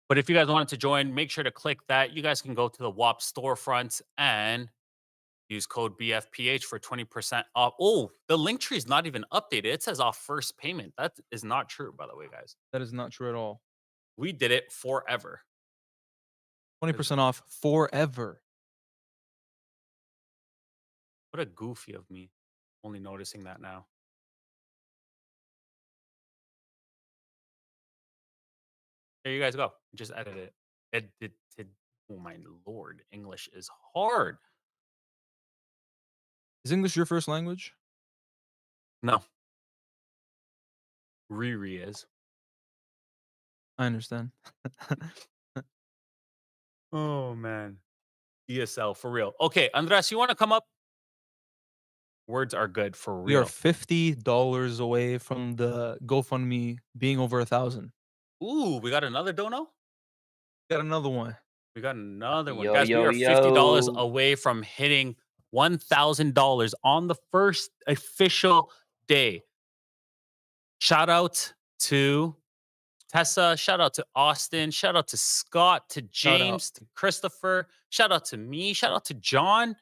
D: But if you guys wanted to join, make sure to click that. You guys can go to the WAP storefront and use code BFPH for 20% off. Oh, the link tree is not even updated. It says off first payment. That is not true, by the way, guys.
E: That is not true at all.
D: We did it forever.
E: 20% off forever.
D: What a goofy of me. Only noticing that now. There you guys go. Just edit it. Edited. Oh my lord. English is hard.
E: Is English your first language?
D: No. Riri is.
E: I understand.
D: Oh man. ESL for real. Okay, Andres, you want to come up? Words are good for
E: We are
D: real.
E: $50 away from the GoFundMe being over 1,000.
D: Ooh, we got another dono?
E: Got another one.
D: We got another one.
F: Yo,
D: Guys,
F: yo,
D: we are $50
F: yo.
D: away from hitting $1,000 on the first official day. Shout out to Tessa. Shout out to Austin. Shout out to Scott, to
E: Shout out.
D: James, to Christopher. Shout out to me. Shout out to John.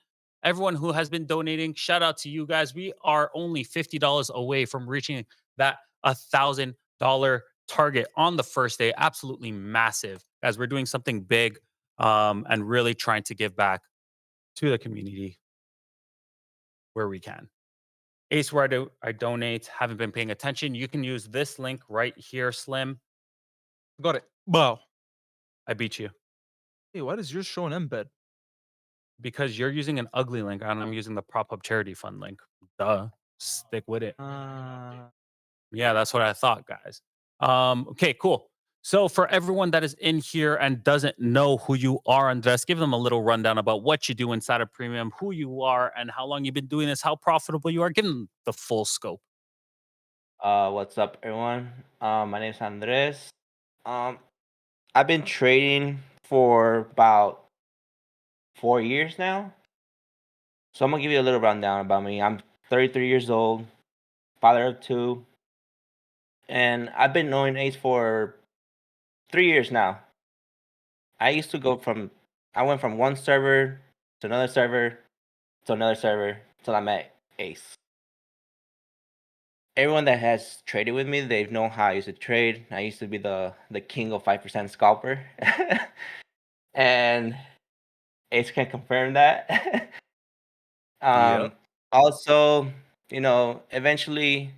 D: Everyone who has been donating. Shout out to you guys. We are only $50 away from reaching that $1,000 target on the first day. Absolutely massive. Guys, we're doing something big and really trying to give back to the community where we can. Ace, where I donate, haven't been paying attention. You can use this link right here, Slim.
E: Got it. Wow.
D: I beat you
E: Hey, why does yours show an embed?
D: because you're using an ugly link and I'm using the Prop Up Charity Fund link. Duh. Stick with it. Yeah, that's what I thought, guys. Okay, cool. So for everyone that is in here and doesn't know who you are, Andres, give them a little rundown about what you do inside of Premium, who you are, and how long you've been doing this, how profitable you are. Give them the full scope.
F: What's up, everyone? My name is Andres. Um, I've been trading for about 4 years now. So I'm gonna give you a little rundown about me. I'm 33 years old, father of two, and I've been knowing Ace for 3 years now. I used to go from, I went from one server to another server to another server till I met Ace. Everyone that has traded with me, they've known how I used to trade. I used to be the king of 5% scalper. And Ace can confirm that.
E: Yep.
F: Also, eventually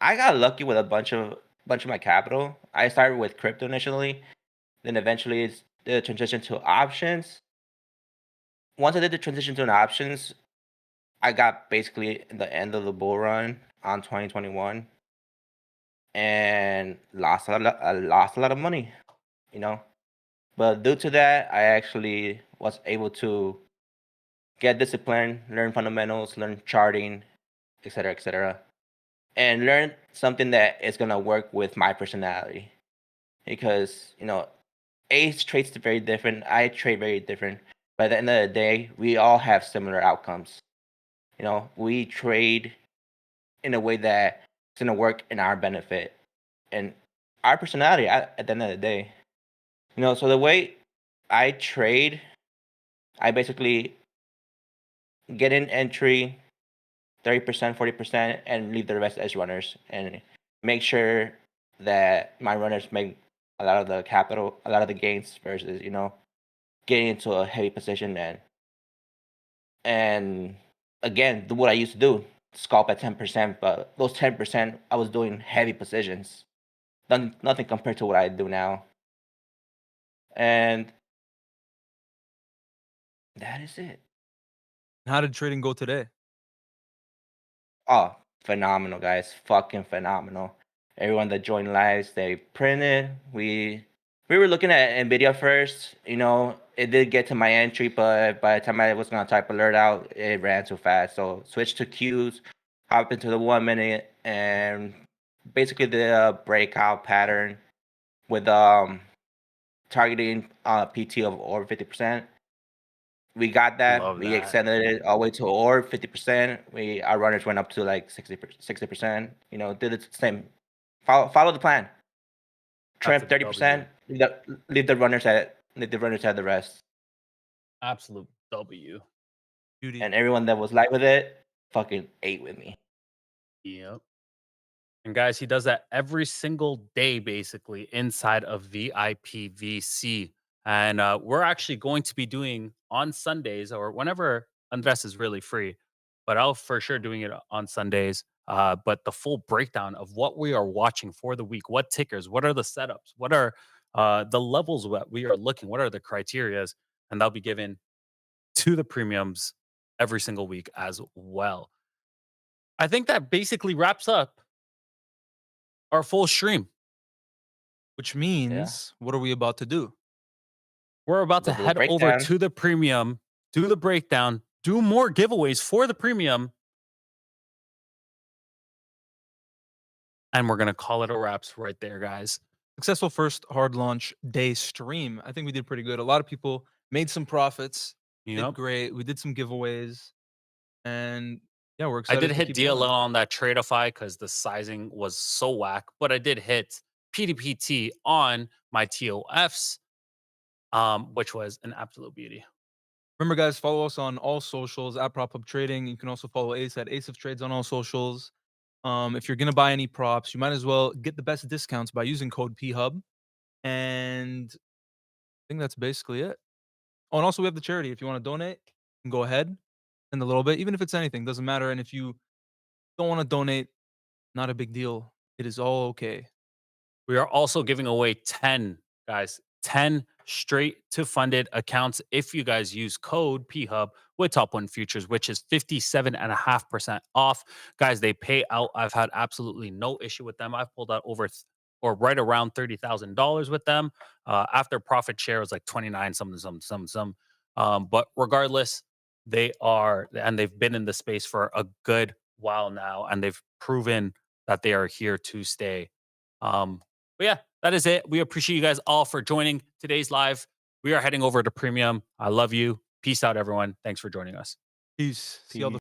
F: I got lucky with a bunch of my capital. I started with crypto initially, then eventually it's the transition to options. Once I did the transition to an options, I got basically the end of the bull run on 2021 and I lost a lot of money, you know. But due to that, I actually was able to get disciplined, learn fundamentals, learn charting, etc., and learn something that is gonna work with my personality. Because Ace trades very different, I trade very different. But at the end of the day, we all have similar outcomes. We trade in a way that it's gonna work in our benefit and our personality at the end of the day. So the way I trade, I basically get in entry 30%, 40%, and leave the rest as runners, and make sure that my runners make a lot of the capital, a lot of the gains versus getting into a heavy position and again do what I used to do, scalp at 10%, but those 10% I was doing heavy positions, nothing compared to what I do now, and that is it.
E: How did trading go today?
F: Oh, phenomenal, guys. Fucking phenomenal. Everyone that joined lives, they printed. We were looking at Nvidia first. It did get to my entry, but by the time I was gonna type alert out, it ran too fast. So switched to Qs, hop into the 1 minute, and basically did a breakout pattern with targeting PT of over 50%. We got that.
D: Love
F: We
D: that.
F: extended it all the way to or 50%. Our runners went up to like 60%. Did the same. Follow the plan.
D: That's a
F: Trimmed 30%. Leave the runners at the rest.
D: absolute W.
E: Beauty.
F: And everyone that was live with it, fucking ate with me.
D: Yep. And guys, he does that every single day, basically, inside of VIP VC. And we're actually going to be doing on Sundays or whenever Andres is really free, but I'll for sure doing it on Sundays. But the full breakdown of what we are watching for the week, what tickers, what are the setups, what are the levels that we are looking, what are the criterias, and that'll be given to the premiums every single week as well. I think that basically wraps up our full stream.
E: Which means, what are we about to do?
D: We're about to
F: We'll do the
D: head over
F: breakdown.
D: to the premium, do the breakdown, do more giveaways for the premium, and we're going to call it a wraps right there, guys.
E: Successful first hard launch day stream. I think we did pretty good. A lot of people made some profits. Did
D: Yep.
E: great. We did some giveaways, and yeah, we're
D: I
E: excited.
D: did
E: to
D: hit
E: keep
D: DLL
E: going.
D: on that Tradeify because the sizing was so whack, but I did hit PDPT on my TOFs, which was an absolute beauty.
E: Remember, guys, follow us on all socials at Prop Hub Trading. You can also follow Ace at Ace of Trades on all socials. If you're gonna buy any props, you might as well get the best discounts by using code PHUB. And I think that's basically it. Oh, and also we have the charity. If you want to donate, you can go ahead and a little bit, even if it's anything, doesn't matter. And if you don't want to donate, not a big deal. It is all okay.
D: We are also giving away 10, guys, 10 straight to funded accounts if you guys use code PHUB with Top One Futures, which is 57.5% off. Guys, they pay out. I've had absolutely no issue with them. I've pulled out over or right around $30,000 with them. After profit share was like 29 something. But regardless, they are, and they've been in the space for a good while now, and they've proven that they are here to stay. But yeah, that is it. We appreciate you guys all for joining today's live. We are heading over to Premium. I love you. Peace out, everyone. Thanks for joining us.
E: Peace. See y'all the